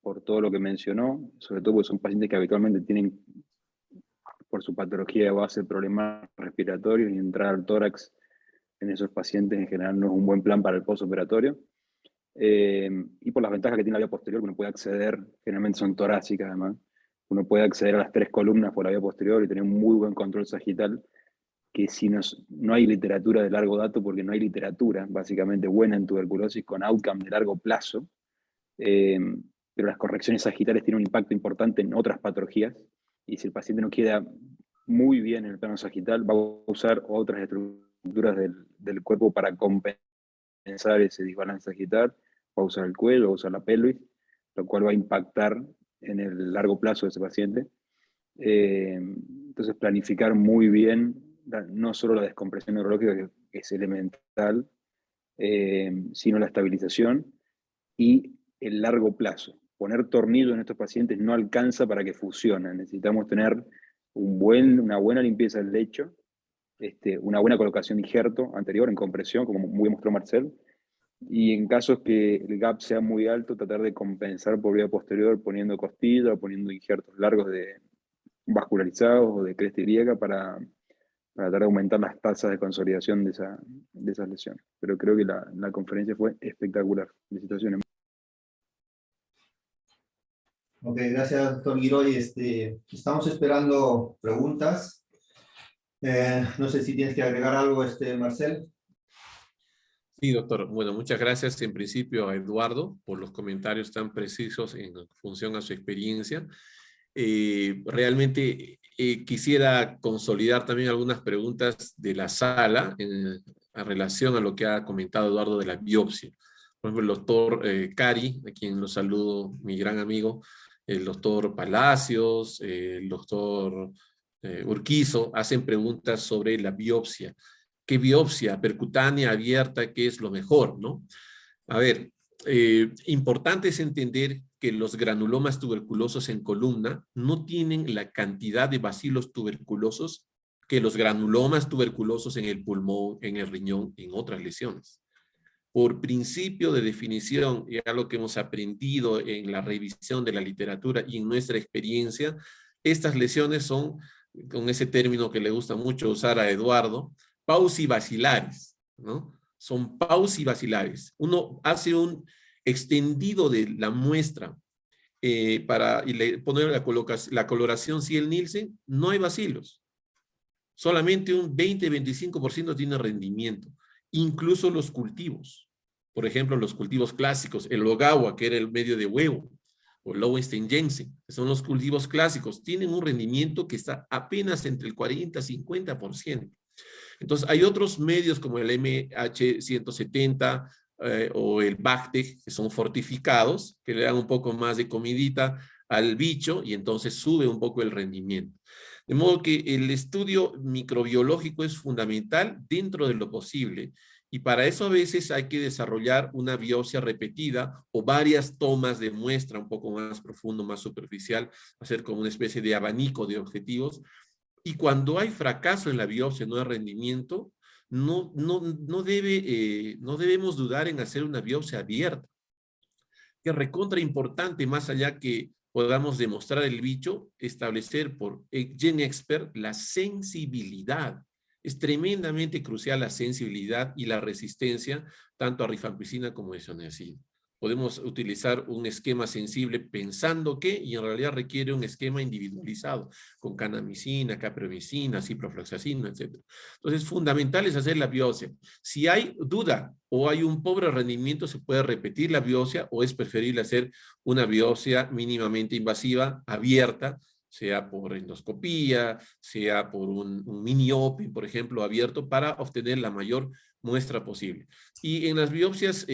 por todo lo que mencionó, sobre todo porque son pacientes que habitualmente tienen, por su patología de base, problemas respiratorios, y entrar al tórax en esos pacientes en general no es un buen plan para el postoperatorio. Y por las ventajas que tiene la vía posterior, que uno puede acceder, generalmente son torácicas además, uno puede acceder a las 3 columnas por la vía posterior y tener un muy buen control sagital, que si no hay literatura de largo dato, porque no hay literatura básicamente buena en tuberculosis con outcome de largo plazo, pero las correcciones sagitales tienen un impacto importante en otras patologías, y si el paciente no queda muy bien en el plano sagital, va a usar otras estructuras del cuerpo para compensar ese desbalance sagital, va a usar el cuello, va a usar la pelvis, lo cual va a impactar en el largo plazo de ese paciente. Entonces, planificar muy bien, no solo la descompresión neurológica, que es elemental, sino la estabilización y el largo plazo. Poner tornillo en estos pacientes no alcanza para que fusionen. Necesitamos tener una buena limpieza del lecho, una buena colocación de injerto anterior en compresión, como muy bien mostró Marcel, y en casos que el gap sea muy alto, tratar de compensar por vía posterior poniendo costilla, poniendo injertos largos vascularizados o de cresta griega para tratar de aumentar las tasas de consolidación de esas lesiones. Pero creo que la conferencia fue espectacular. Felicitaciones. Ok, gracias, doctor Giroy. Estamos esperando preguntas. No sé si tienes que agregar algo, Marcel. Sí, doctor. Bueno, muchas gracias en principio a Eduardo por los comentarios tan precisos en función a su experiencia. Realmente quisiera consolidar también algunas preguntas de la sala en relación a lo que ha comentado Eduardo de la biopsia. Por ejemplo, el doctor Cari, a quien lo saludo, mi gran amigo, el doctor Palacios, el doctor Urquizo, hacen preguntas sobre la biopsia. ¿Qué biopsia? ¿Percutánea, abierta? ¿Qué es lo mejor, no? A ver, importante es entender que los granulomas tuberculosos en columna no tienen la cantidad de bacilos tuberculosos que los granulomas tuberculosos en el pulmón, en el riñón, en otras lesiones. Por principio de definición, y algo que hemos aprendido en la revisión de la literatura y en nuestra experiencia, estas lesiones son, con ese término que le gusta mucho usar a Eduardo, paucibacilares, ¿no? Son paucibacilares. Uno hace un extendido de la muestra y le pone la coloración Ciel-Nielsen, no hay bacilos. Solamente un 20-25% tiene rendimiento. Incluso los cultivos. Por ejemplo, los cultivos clásicos, el Ogawa, que era el medio de huevo, o Lowenstein-Jensen, que son los cultivos clásicos, tienen un rendimiento que está apenas entre el 40-50%. Entonces, hay otros medios como el MH170 o el Bactec, que son fortificados, que le dan un poco más de comidita al bicho y entonces sube un poco el rendimiento. De modo que el estudio microbiológico es fundamental dentro de lo posible y para eso a veces hay que desarrollar una biopsia repetida o varias tomas de muestra un poco más profundo, más superficial, hacer como una especie de abanico de objetivos. Y cuando hay fracaso en la biopsia, no hay rendimiento, no debemos dudar en hacer una biopsia abierta. Que es recontra importante, más allá que podamos demostrar el bicho, establecer por GenExpert la sensibilidad. Es tremendamente crucial la sensibilidad y la resistencia tanto a rifampicina como a isoniazida. Podemos utilizar un esquema sensible pensando que, y en realidad requiere un esquema individualizado, con canamicina, capromicina, ciprofloxacina, etc. Entonces, fundamental es hacer la biopsia. Si hay duda o hay un pobre rendimiento, se puede repetir la biopsia o es preferible hacer una biopsia mínimamente invasiva, abierta, sea por endoscopía, sea por un mini open, por ejemplo, abierto, para obtener la mayor muestra posible. Y en las biopsias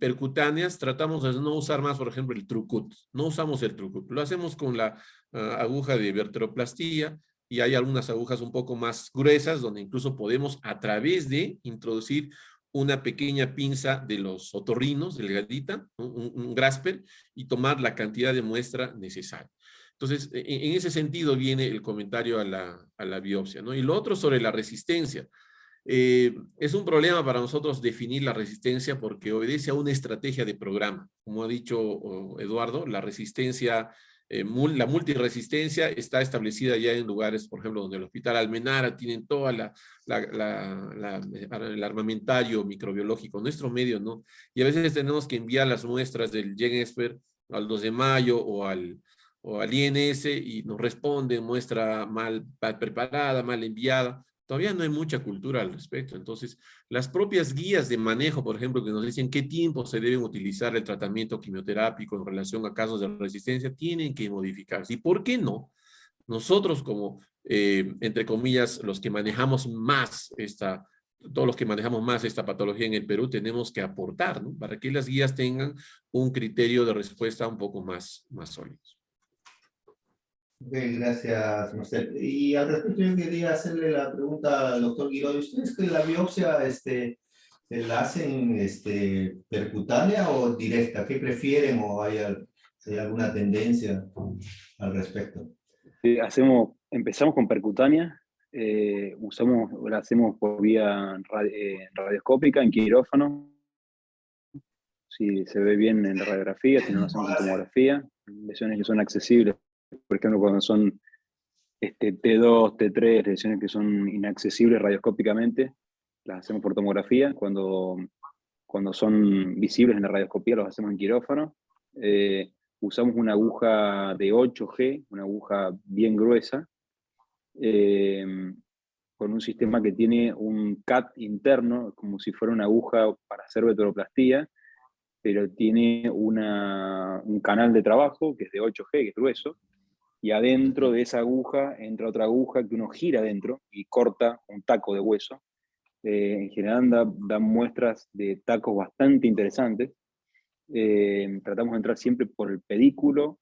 percutáneas tratamos de no usar más, por ejemplo, el Trucut. No usamos el Trucut. Lo hacemos con la aguja de verteroplastía y hay algunas agujas un poco más gruesas donde incluso podemos a través de introducir una pequeña pinza de los otorrinos, delgadita, un grasper, y tomar la cantidad de muestra necesaria. Entonces, en ese sentido viene el comentario a la biopsia, ¿no? Y lo otro sobre la resistencia. Es un problema para nosotros definir la resistencia porque obedece a una estrategia de programa. Como ha dicho Eduardo, la resistencia, la multiresistencia está establecida ya en lugares, por ejemplo, donde el Hospital Almenara tienen toda el armamentario microbiológico, nuestro medio, ¿no? Y a veces tenemos que enviar las muestras del GenExpert al 2 de mayo o al INS y nos responde muestra mal preparada, mal enviada. Todavía no hay mucha cultura al respecto. Entonces, las propias guías de manejo, por ejemplo, que nos dicen qué tiempo se deben utilizar el tratamiento quimioterápico en relación a casos de resistencia, tienen que modificarse. ¿Y por qué no? Nosotros como, entre comillas, los que manejamos más esta todos los que manejamos más esta patología en el Perú tenemos que aportar, ¿no? Para que las guías tengan un criterio de respuesta un poco más sólido. Ok, gracias, Marcel. Y al respecto yo quería hacerle la pregunta al doctor Giroy. ¿Ustedes que la biopsia la hacen percutánea o directa? ¿Qué prefieren o hay alguna tendencia al respecto? Empezamos con percutánea, la hacemos por vía radioscópica en quirófano. Si se ve bien en la radiografía, si no, hacemos en tomografía. Lesiones que son accesibles, por ejemplo, cuando son T2, T3, lesiones que son inaccesibles radioscópicamente, las hacemos por tomografía. Cuando son visibles en la radioscopía, los hacemos en quirófano. Usamos una aguja de 8G, una aguja bien gruesa, con un sistema que tiene un CAT interno, como si fuera una aguja para hacer veteroplastía, pero tiene un canal de trabajo que es de 8G, que es grueso, y adentro de esa aguja entra otra aguja que uno gira adentro y corta un taco de hueso. En general dan muestras de tacos bastante interesantes. Tratamos de entrar siempre por el pedículo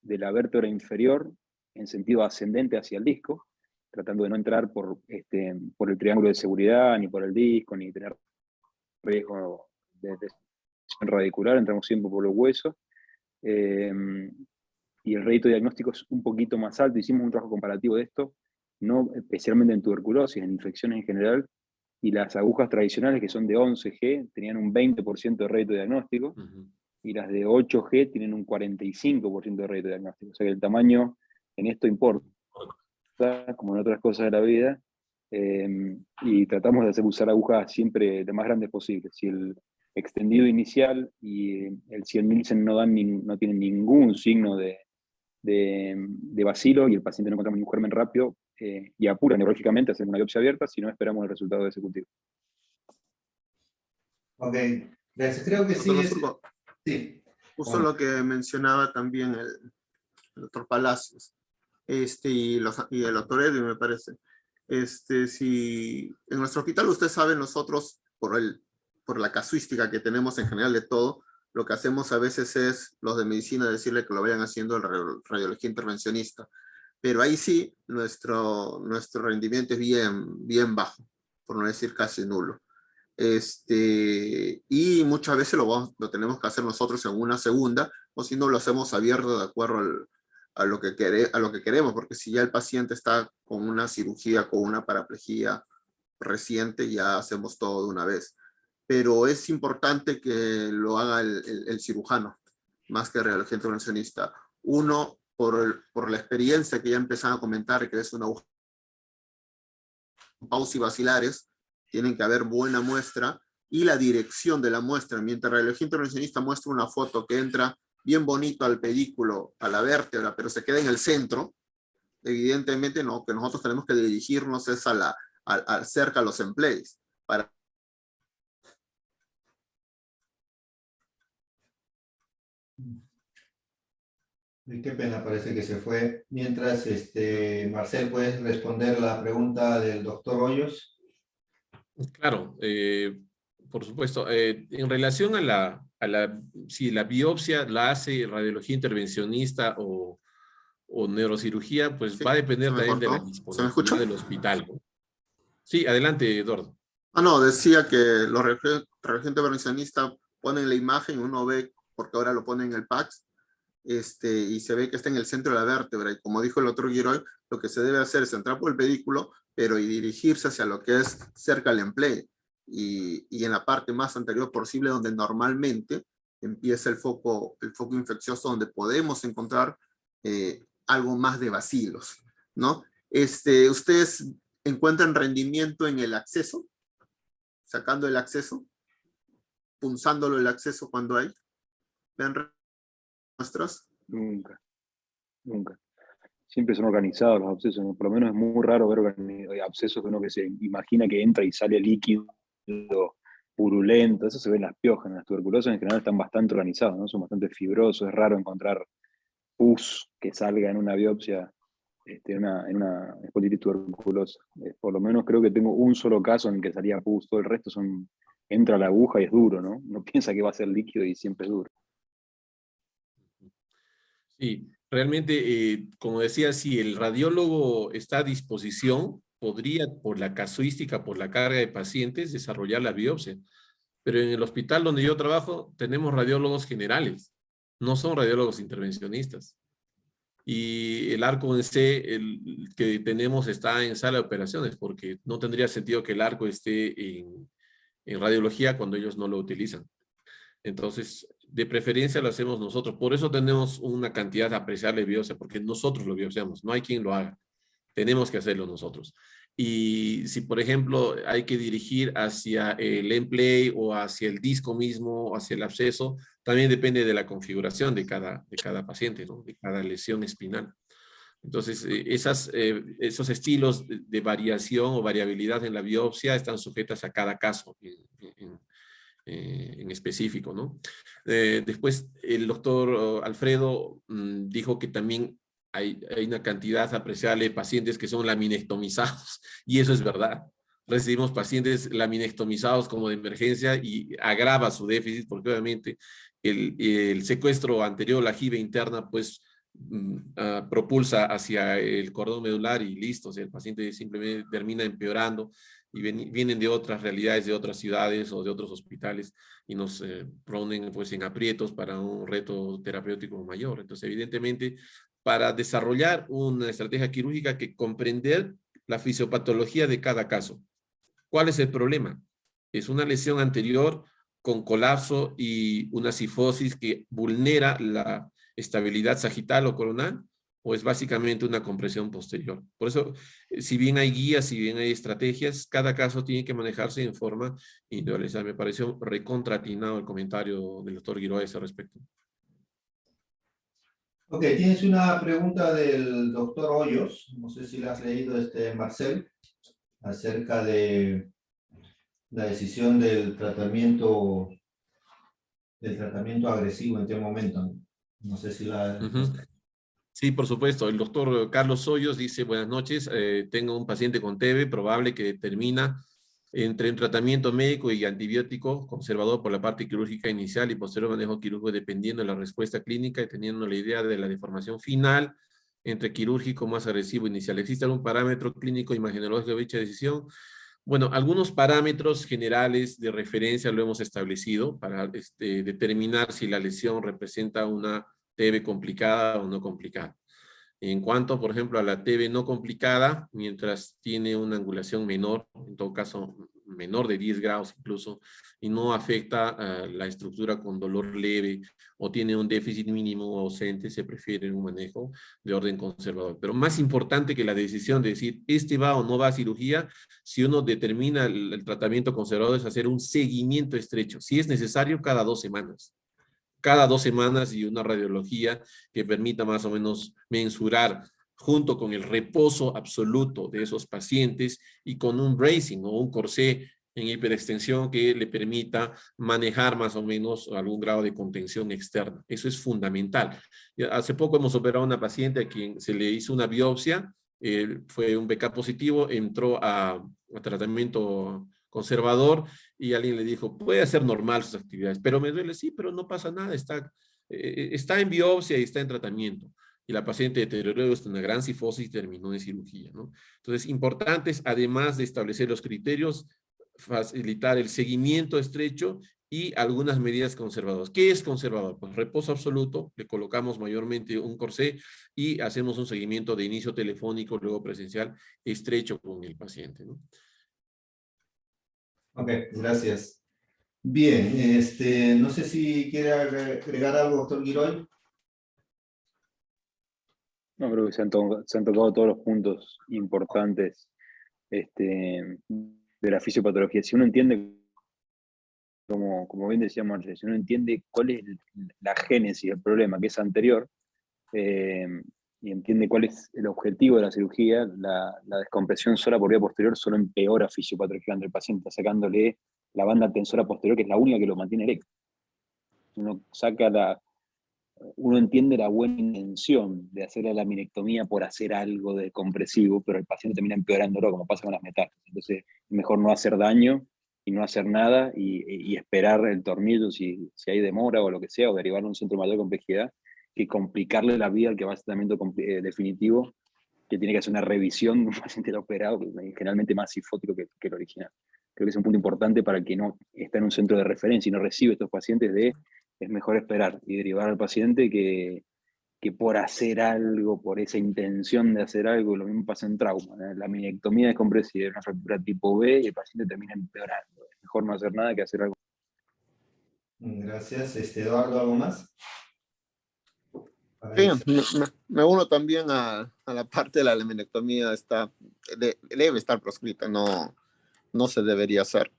de la vértebra inferior en sentido ascendente hacia el disco, tratando de no entrar por el triángulo de seguridad, ni por el disco, ni tener riesgo de lesión radicular. Entramos siempre por los huesos. Y el rédito diagnóstico es un poquito más alto. Hicimos un trabajo comparativo de esto, no especialmente en tuberculosis, en infecciones en general, y las agujas tradicionales, que son de 11G, tenían un 20% de rédito diagnóstico, y las de 8G tienen un 45% de rédito diagnóstico. O sea que el tamaño en esto importa, como en otras cosas de la vida, y tratamos de hacer usar agujas siempre lo más grandes posible. Si el extendido inicial y el 100 Nielsen no tienen ningún signo de bacilo y el paciente no encontramos ningún germen rápido, y apura neurológicamente, hacemos una biopsia abierta, si no esperamos el resultado ejecutivo. Ok, gracias. Creo que sí. Sí. Justo Bueno. lo que mencionaba también el doctor Palacios y el doctor Edwin, me parece. Si en nuestro hospital, ustedes saben, nosotros, por la casuística que tenemos en general de todo, lo que hacemos a veces es, los de medicina, decirle que lo vayan haciendo en radiología intervencionista. Pero ahí sí, nuestro rendimiento es bien bajo, por no decir casi nulo. Y muchas veces lo tenemos que hacer nosotros en una segunda, o si no lo hacemos abierto de acuerdo a lo que queremos, porque si ya el paciente está con una cirugía, con una paraplegia reciente, ya hacemos todo de una vez. Pero es importante que lo haga el cirujano, más que el radiología intervencionista. Uno, por la experiencia que ya empezaron a comentar, que es una aguja pausivacilares, tienen que haber buena muestra, y la dirección de la muestra. Mientras el radiología intervencionista muestra una foto que entra bien bonito al pedículo, a la vértebra, pero se queda en el centro, evidentemente no, que nosotros tenemos que dirigirnos es cerca a los emplays, para Y qué pena, parece que se fue. Mientras, Marcel, ¿puedes responder la pregunta del doctor Hoyos? Claro, por supuesto. En relación si la biopsia la hace radiología intervencionista o neurocirugía, pues sí, va a depender también de la ¿se me escucha? disponibilidad del hospital, ¿no? Sí, adelante, Eduardo. No, decía que los radiología intervencionista ponen la imagen, uno ve, porque ahora lo ponen en el PACS, y se ve que está en el centro de la vértebra, y como dijo el otro Giroy, lo que se debe hacer es entrar por el pedículo, pero y dirigirse hacia lo que es cerca al empleo, y en la parte más anterior posible, donde normalmente empieza el foco infeccioso, donde podemos encontrar algo más de bacilos, ¿no? ¿Ustedes encuentran rendimiento en el acceso? Sacando el acceso, punzándolo el acceso cuando hay. ¿Ven muestras? Nunca. Siempre son organizados los abscesos, ¿no? Por lo menos es muy raro ver abscesos que uno que se imagina que entra y sale líquido, purulento. Eso se ve en las piógenes. Las tuberculosas en general están bastante organizados, ¿no? Son bastante fibrosos. Es raro encontrar pus que salga en una biopsia en una espondilitis tuberculosa. Por lo menos creo que tengo un solo caso en el que salía pus, todo el resto entra la aguja y es duro, ¿no? Uno piensa que va a ser líquido y siempre es duro. Sí, realmente, como decía, si el radiólogo está a disposición, podría, por la casuística, por la carga de pacientes, desarrollar la biopsia. Pero en el hospital donde yo trabajo, tenemos radiólogos generales, no son radiólogos intervencionistas. Y el arco en C que tenemos está en sala de operaciones, porque no tendría sentido que el arco esté en radiología cuando ellos no lo utilizan. Entonces, de preferencia lo hacemos nosotros. Por eso tenemos una cantidad apreciable de biopsia, porque nosotros lo biopsiamos, no hay quien lo haga. Tenemos que hacerlo nosotros. Y si, por ejemplo, hay que dirigir hacia el emplay o hacia el disco mismo, o hacia el absceso, también depende de la configuración de cada paciente, ¿no? De cada lesión espinal. Entonces, esos estilos de variación o variabilidad en la biopsia están sujetas a cada caso en específico, ¿no? Después, el doctor Alfredo dijo que también hay una cantidad apreciable de pacientes que son laminectomizados, y eso es verdad. Recibimos pacientes laminectomizados como de emergencia y agrava su déficit, porque obviamente el secuestro anterior, la jibe interna, pues propulsa hacia el cordón medular y listo, o sea, el paciente simplemente termina empeorando y vienen de otras realidades, de otras ciudades o de otros hospitales y nos ponen pues en aprietos para un reto terapéutico mayor. Entonces, evidentemente, para desarrollar una estrategia quirúrgica hay que comprender la fisiopatología de cada caso. ¿Cuál es el problema? Es una lesión anterior con colapso y una cifosis que vulnera la estabilidad sagital o coronal, o es básicamente una compresión posterior. Por eso, si bien hay guías, si bien hay estrategias, cada caso tiene que manejarse en forma individualizada. Me pareció recontratinado el comentario del doctor Guiroa a ese respecto. Ok, tienes una pregunta del doctor Hoyos, no sé si la has leído, Marcel, acerca de la decisión del tratamiento agresivo en qué momento. No sé si la... Sí, por supuesto. El doctor Carlos Hoyos dice, buenas noches, tengo un paciente con TB, probable que termina entre un tratamiento médico y antibiótico conservador por la parte quirúrgica inicial y posterior manejo quirúrgico dependiendo de la respuesta clínica y teniendo la idea de la deformación final entre quirúrgico más agresivo inicial. ¿Existe algún parámetro clínico imagenologíco de dicha decisión? Bueno, algunos parámetros generales de referencia lo hemos establecido para determinar si la lesión representa una TB complicada o no complicada. En cuanto, por ejemplo, a la TB no complicada, mientras tiene una angulación menor, en todo caso menor de 10 grados incluso, y no afecta a la estructura con dolor leve o tiene un déficit mínimo o ausente, se prefiere un manejo de orden conservador. Pero más importante que la decisión de decir, va o no va a cirugía, si uno determina el tratamiento conservador es hacer un seguimiento estrecho, si es necesario cada 2 semanas. Cada 2 semanas y una radiología que permita más o menos mensurar junto con el reposo absoluto de esos pacientes y con un bracing o un corsé en hiperextensión que le permita manejar más o menos algún grado de contención externa. Eso es fundamental. Hace poco hemos operado a una paciente a quien se le hizo una biopsia, fue un BK positivo, entró a tratamiento conservador y alguien le dijo, puede hacer normal sus actividades, pero me duele, sí, pero no pasa nada, está en biopsia y está en tratamiento. Y la paciente deterioró hasta una gran cifosis y terminó en cirugía, ¿no? Entonces, importantes, además de establecer los criterios, facilitar el seguimiento estrecho y algunas medidas conservadoras. ¿Qué es conservador? Pues reposo absoluto, le colocamos mayormente un corsé y hacemos un seguimiento de inicio telefónico, luego presencial, estrecho con el paciente, ¿no? Ok, gracias. Bien, no sé si quiere agregar algo, doctor Guiroy. No, creo que se han tocado todos los puntos importantes de la fisiopatología. Si uno entiende, como bien decía Marce, si uno entiende cuál es la génesis del problema, que es anterior, y entiende cuál es el objetivo de la cirugía, la descompresión sola por vía posterior solo empeora fisiopatológicamente el paciente, sacándole la banda tensora posterior, que es la única que lo mantiene erecto. Uno saca uno entiende la buena intención de hacer la laminectomía por hacer algo de compresivo, pero el paciente termina empeorándolo, como pasa con las metástasis. Entonces, mejor no hacer daño y no hacer nada y esperar el tornillo si hay demora o lo que sea, o derivarlo a un centro de mayor complejidad, que complicarle la vida al que va al tratamiento definitivo, que tiene que hacer una revisión de un paciente ya operado, que es generalmente más sifótico que el original. Creo que es un punto importante para el que no está en un centro de referencia y no recibe estos pacientes es mejor esperar y derivar al paciente que por hacer algo, por esa intención de hacer algo. Lo mismo pasa en trauma. La minectomía descompresiva es una fractura tipo B y el paciente termina empeorando. Es mejor no hacer nada que hacer algo. Gracias. Eduardo, ¿algo más? Sí, me uno también a la parte de la laminectomía, debe estar proscrita, no se debería hacer.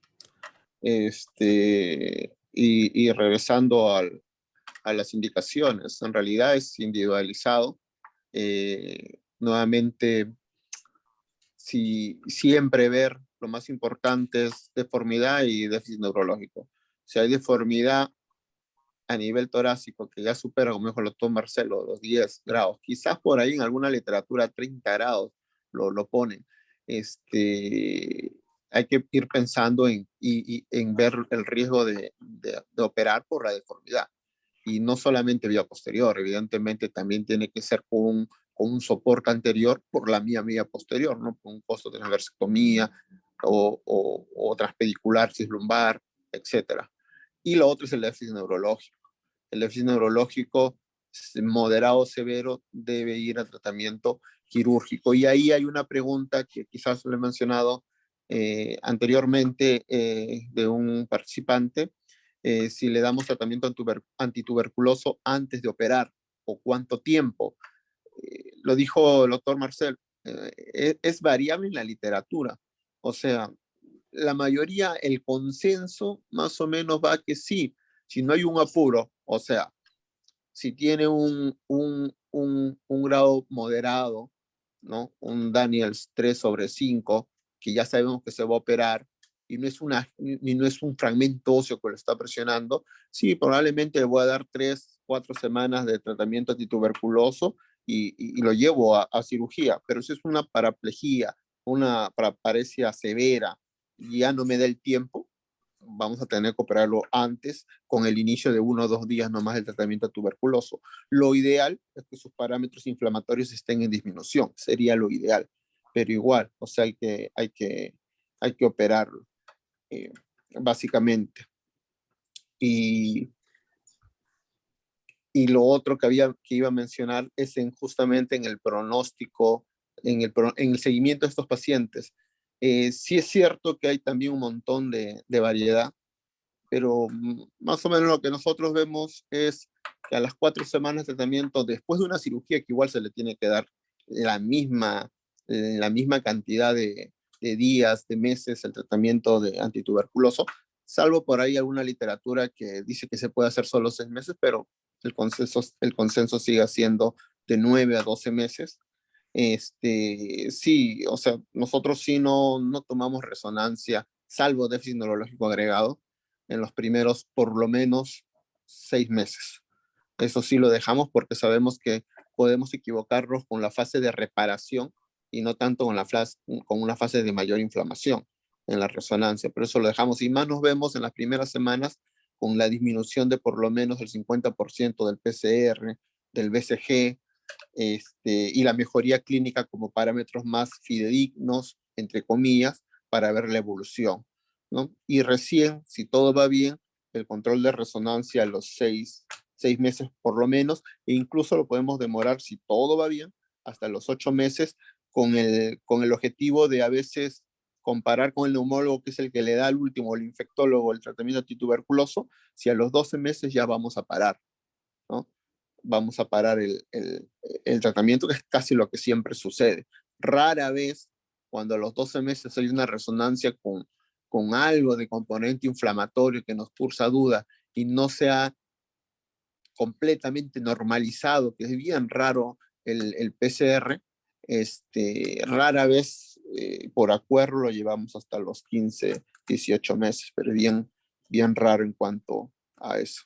Y regresando a las indicaciones, en realidad es individualizado. Nuevamente, si siempre ver lo más importante es deformidad y déficit neurológico. Si hay deformidad a nivel torácico que ya supera, como dijo el doctor Marcelo, los 10 grados, quizás por ahí en alguna literatura 30 grados lo ponen. Hay que ir pensando en ver el riesgo de operar por la deformidad. Y no solamente vía posterior, evidentemente también tiene que ser con un soporte anterior por la vía posterior, ¿no? Con un costo de transversectomía o transpedicular, cislumbar, etc. Y lo otro es el déficit neurológico. El déficit neurológico moderado o severo debe ir a tratamiento quirúrgico. Y ahí hay una pregunta que quizás lo he mencionado anteriormente de un participante, si le damos tratamiento antituberculoso antes de operar o cuánto tiempo. Lo dijo el doctor Marcel, es variable en la literatura. O sea, la mayoría, el consenso más o menos va que sí, si no hay un apuro, o sea, si tiene un grado moderado, ¿no? Un Daniels 3/5, que ya sabemos que se va a operar, y no es un fragmento óseo que lo está presionando, sí, probablemente le voy a dar 3-4 semanas de tratamiento antituberculoso y lo llevo a cirugía, pero si es una paraplegia, una paraparesia severa, y ya no me da el tiempo, vamos a tener que operarlo antes, con el inicio de 1 o 2 días nomás del tratamiento tuberculoso. Lo ideal es que sus parámetros inflamatorios estén en disminución, sería lo ideal, pero igual, o sea, hay que operarlo, básicamente. Y lo otro que iba a mencionar es justamente en el pronóstico, en el seguimiento de estos pacientes. Sí es cierto que hay también un montón de variedad, pero más o menos lo que nosotros vemos es que a las 4 semanas de tratamiento, después de una cirugía que igual se le tiene que dar la misma cantidad de días, de meses, el tratamiento de antituberculoso, salvo por ahí alguna literatura que dice que se puede hacer solo 6 meses, pero el consenso sigue siendo de 9 a 12 meses. Sí, o sea, nosotros sí no tomamos resonancia, salvo déficit neurológico agregado, en los primeros por lo menos 6 meses. Eso sí lo dejamos porque sabemos que podemos equivocarnos con la fase de reparación y no tanto con una fase de mayor inflamación en la resonancia. Pero eso lo dejamos. Y más nos vemos en las primeras semanas con la disminución de por lo menos el 50% del PCR, del BCG, y la mejoría clínica como parámetros más fidedignos, entre comillas, para ver la evolución, ¿no? Y recién, si todo va bien, el control de resonancia a los 6 meses por lo menos, e incluso lo podemos demorar, si todo va bien, hasta los 8 meses, con el objetivo de a veces comparar con el neumólogo, que es el que le da al último, el infectólogo, el tratamiento antituberculoso, si a los 12 meses ya vamos a parar, ¿no? Vamos a parar el tratamiento, que es casi lo que siempre sucede. Rara vez, cuando a los 12 meses hay una resonancia con algo de componente inflamatorio que nos cursa duda y no se ha completamente normalizado, que es bien raro el PCR, rara vez por acuerdo lo llevamos hasta los 15, 18 meses, pero bien raro en cuanto a eso.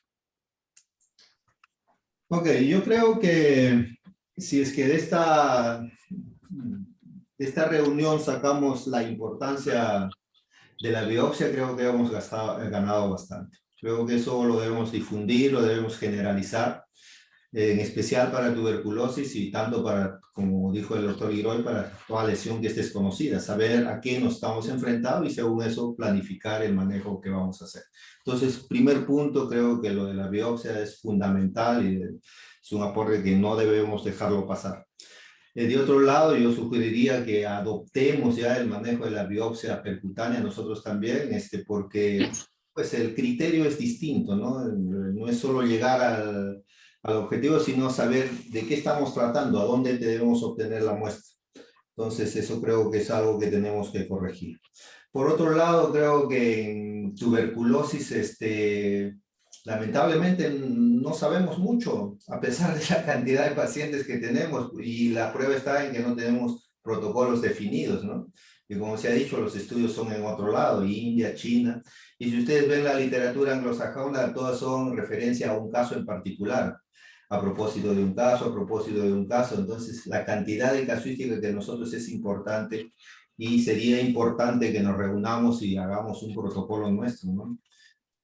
Ok, yo creo que si es que de esta reunión sacamos la importancia de la biopsia, creo que hemos ganado bastante. Creo que eso lo debemos difundir, lo debemos generalizar, en especial para tuberculosis y tanto para, como dijo el doctor Giroy, para toda lesión que esté desconocida, saber a qué nos estamos enfrentando y según eso planificar el manejo que vamos a hacer. Entonces, primer punto, creo que lo de la biopsia es fundamental y es un aporte que no debemos dejarlo pasar. De otro lado, yo sugeriría que adoptemos ya el manejo de la biopsia percutánea nosotros también, porque pues el criterio es distinto, ¿no? No es solo llegar al objetivo, sino saber de qué estamos tratando, a dónde debemos obtener la muestra. Entonces, eso creo que es algo que tenemos que corregir. Por otro lado, creo que en tuberculosis, lamentablemente no sabemos mucho, a pesar de la cantidad de pacientes que tenemos, y la prueba está en que no tenemos protocolos definidos, ¿no? Y como se ha dicho, los estudios son en otro lado, India, China, y si ustedes ven la literatura anglosajona, todas son referencia a un caso en particular, a propósito de un caso, a propósito de un caso. Entonces, la cantidad de casuística que nosotros es importante, y sería importante que nos reunamos y hagamos un protocolo nuestro, ¿no?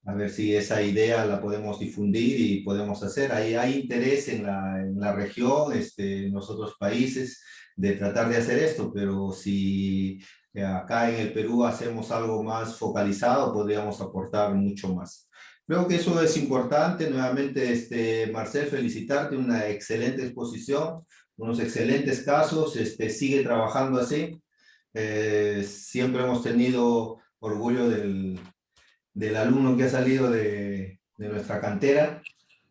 A ver si esa idea la podemos difundir y podemos hacer. Hay interés en la región, en los otros países, de tratar de hacer esto, pero si acá en el Perú hacemos algo más focalizado, podríamos aportar mucho más. Creo que eso es importante. Nuevamente, Marcel, felicitarte, una excelente exposición, unos excelentes casos, sigue trabajando así. Siempre hemos tenido orgullo del alumno que ha salido de nuestra cantera.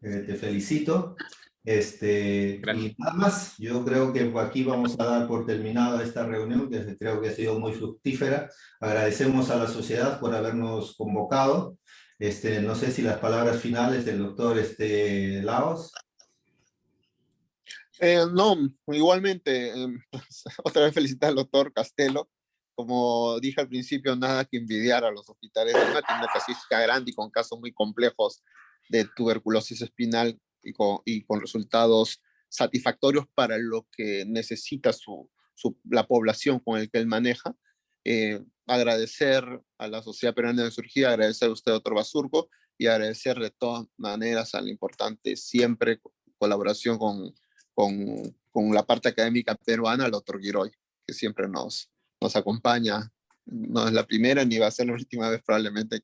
Te felicito. Y nada más, yo creo que aquí vamos a dar por terminada esta reunión, que creo que ha sido muy fructífera. Agradecemos a la sociedad por habernos convocado. No sé si las palabras finales del doctor Laos. No, igualmente, otra vez felicitar al doctor Castelo. Como dije al principio, nada que envidiar a los hospitales de Lima, tiene una casuística grande y con casos muy complejos de tuberculosis espinal y con resultados satisfactorios para lo que necesita la población con el que él maneja. Agradecer a la Sociedad Peruana de Cirugía, agradecer a usted, doctor Basurco, y agradecer de todas maneras a la importante siempre colaboración con la parte académica peruana, el doctor Giroy, que siempre nos acompaña. No es la primera ni va a ser la última vez probablemente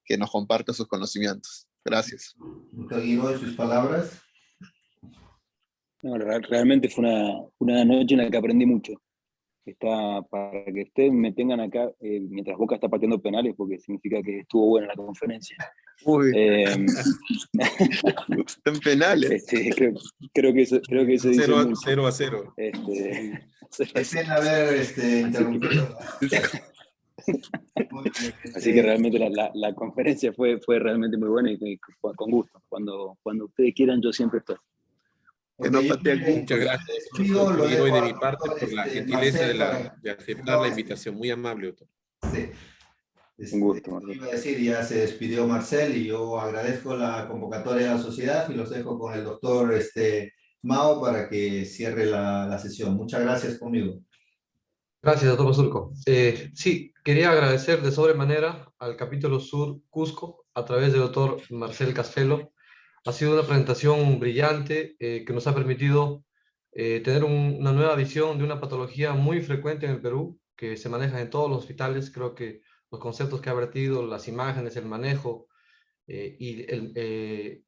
que nos comparte sus conocimientos. Gracias. Doctor Giroy, sus palabras. No, realmente fue una noche en la que aprendí mucho. Está, para que ustedes me tengan acá mientras Boca está pateando penales, porque significa que estuvo buena la conferencia. Uy, en penales. Creo que eso dice mucho. 0-0. Qué pena haber interrumpido. Así que realmente la conferencia fue realmente muy buena y con gusto. Cuando ustedes quieran, yo siempre estoy. Que no patee aquí. Muchas gracias, doctor Giroy, de mi parte, por la gentileza de aceptar la invitación. Muy amable, doctor. Sí. Un gusto. Iba a decir, ya se despidió Marcel y yo agradezco la convocatoria de la sociedad y los dejo con el doctor Mao para que cierre la sesión. Muchas gracias conmigo. Gracias, doctor Basurco. Sí, quería agradecer de sobremanera al capítulo Sur Cusco a través del doctor Marcel Castelo. Ha sido una presentación brillante que nos ha permitido tener una nueva visión de una patología muy frecuente en el Perú, que se maneja en todos los hospitales. Creo que los conceptos que ha vertido, las imágenes, el manejo y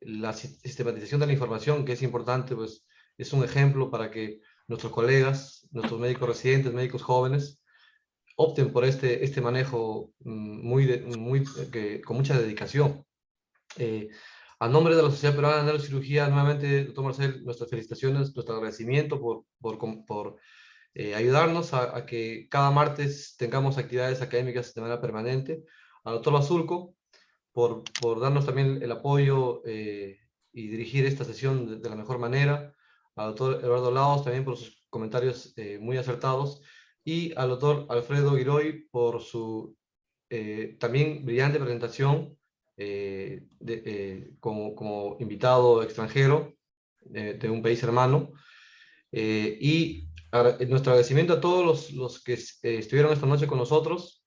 la sistematización de la información, que es importante, pues es un ejemplo para que nuestros colegas, nuestros médicos residentes, médicos jóvenes, opten por este manejo con mucha dedicación. A nombre de la Sociedad Peruana de Neurocirugía, nuevamente, doctor Marcel, nuestras felicitaciones, nuestro agradecimiento por ayudarnos a que cada martes tengamos actividades académicas de manera permanente. Al doctor Basurco, por darnos también el apoyo y dirigir esta sesión de la mejor manera. Al doctor Eduardo Laos también por sus comentarios muy acertados. Y al doctor Alfredo Giroy por su también brillante presentación como invitado extranjero. de un país hermano. Y nuestro agradecimiento a todos los que estuvieron esta noche con nosotros.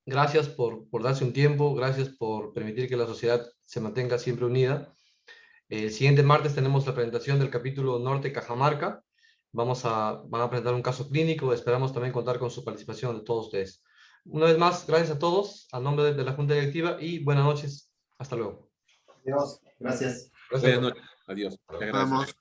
Gracias por darse un tiempo, gracias por permitir que la sociedad se mantenga siempre unida. El siguiente martes tenemos la presentación del capítulo Norte Cajamarca. Van a presentar un caso clínico, esperamos también contar con su participación de todos ustedes. Una vez más, gracias a todos, a nombre de la Junta Directiva, y buenas noches. Hasta luego. Adiós. Gracias. Gracias. Buenas noches. Adiós. Muchas Nos gracias. vemos.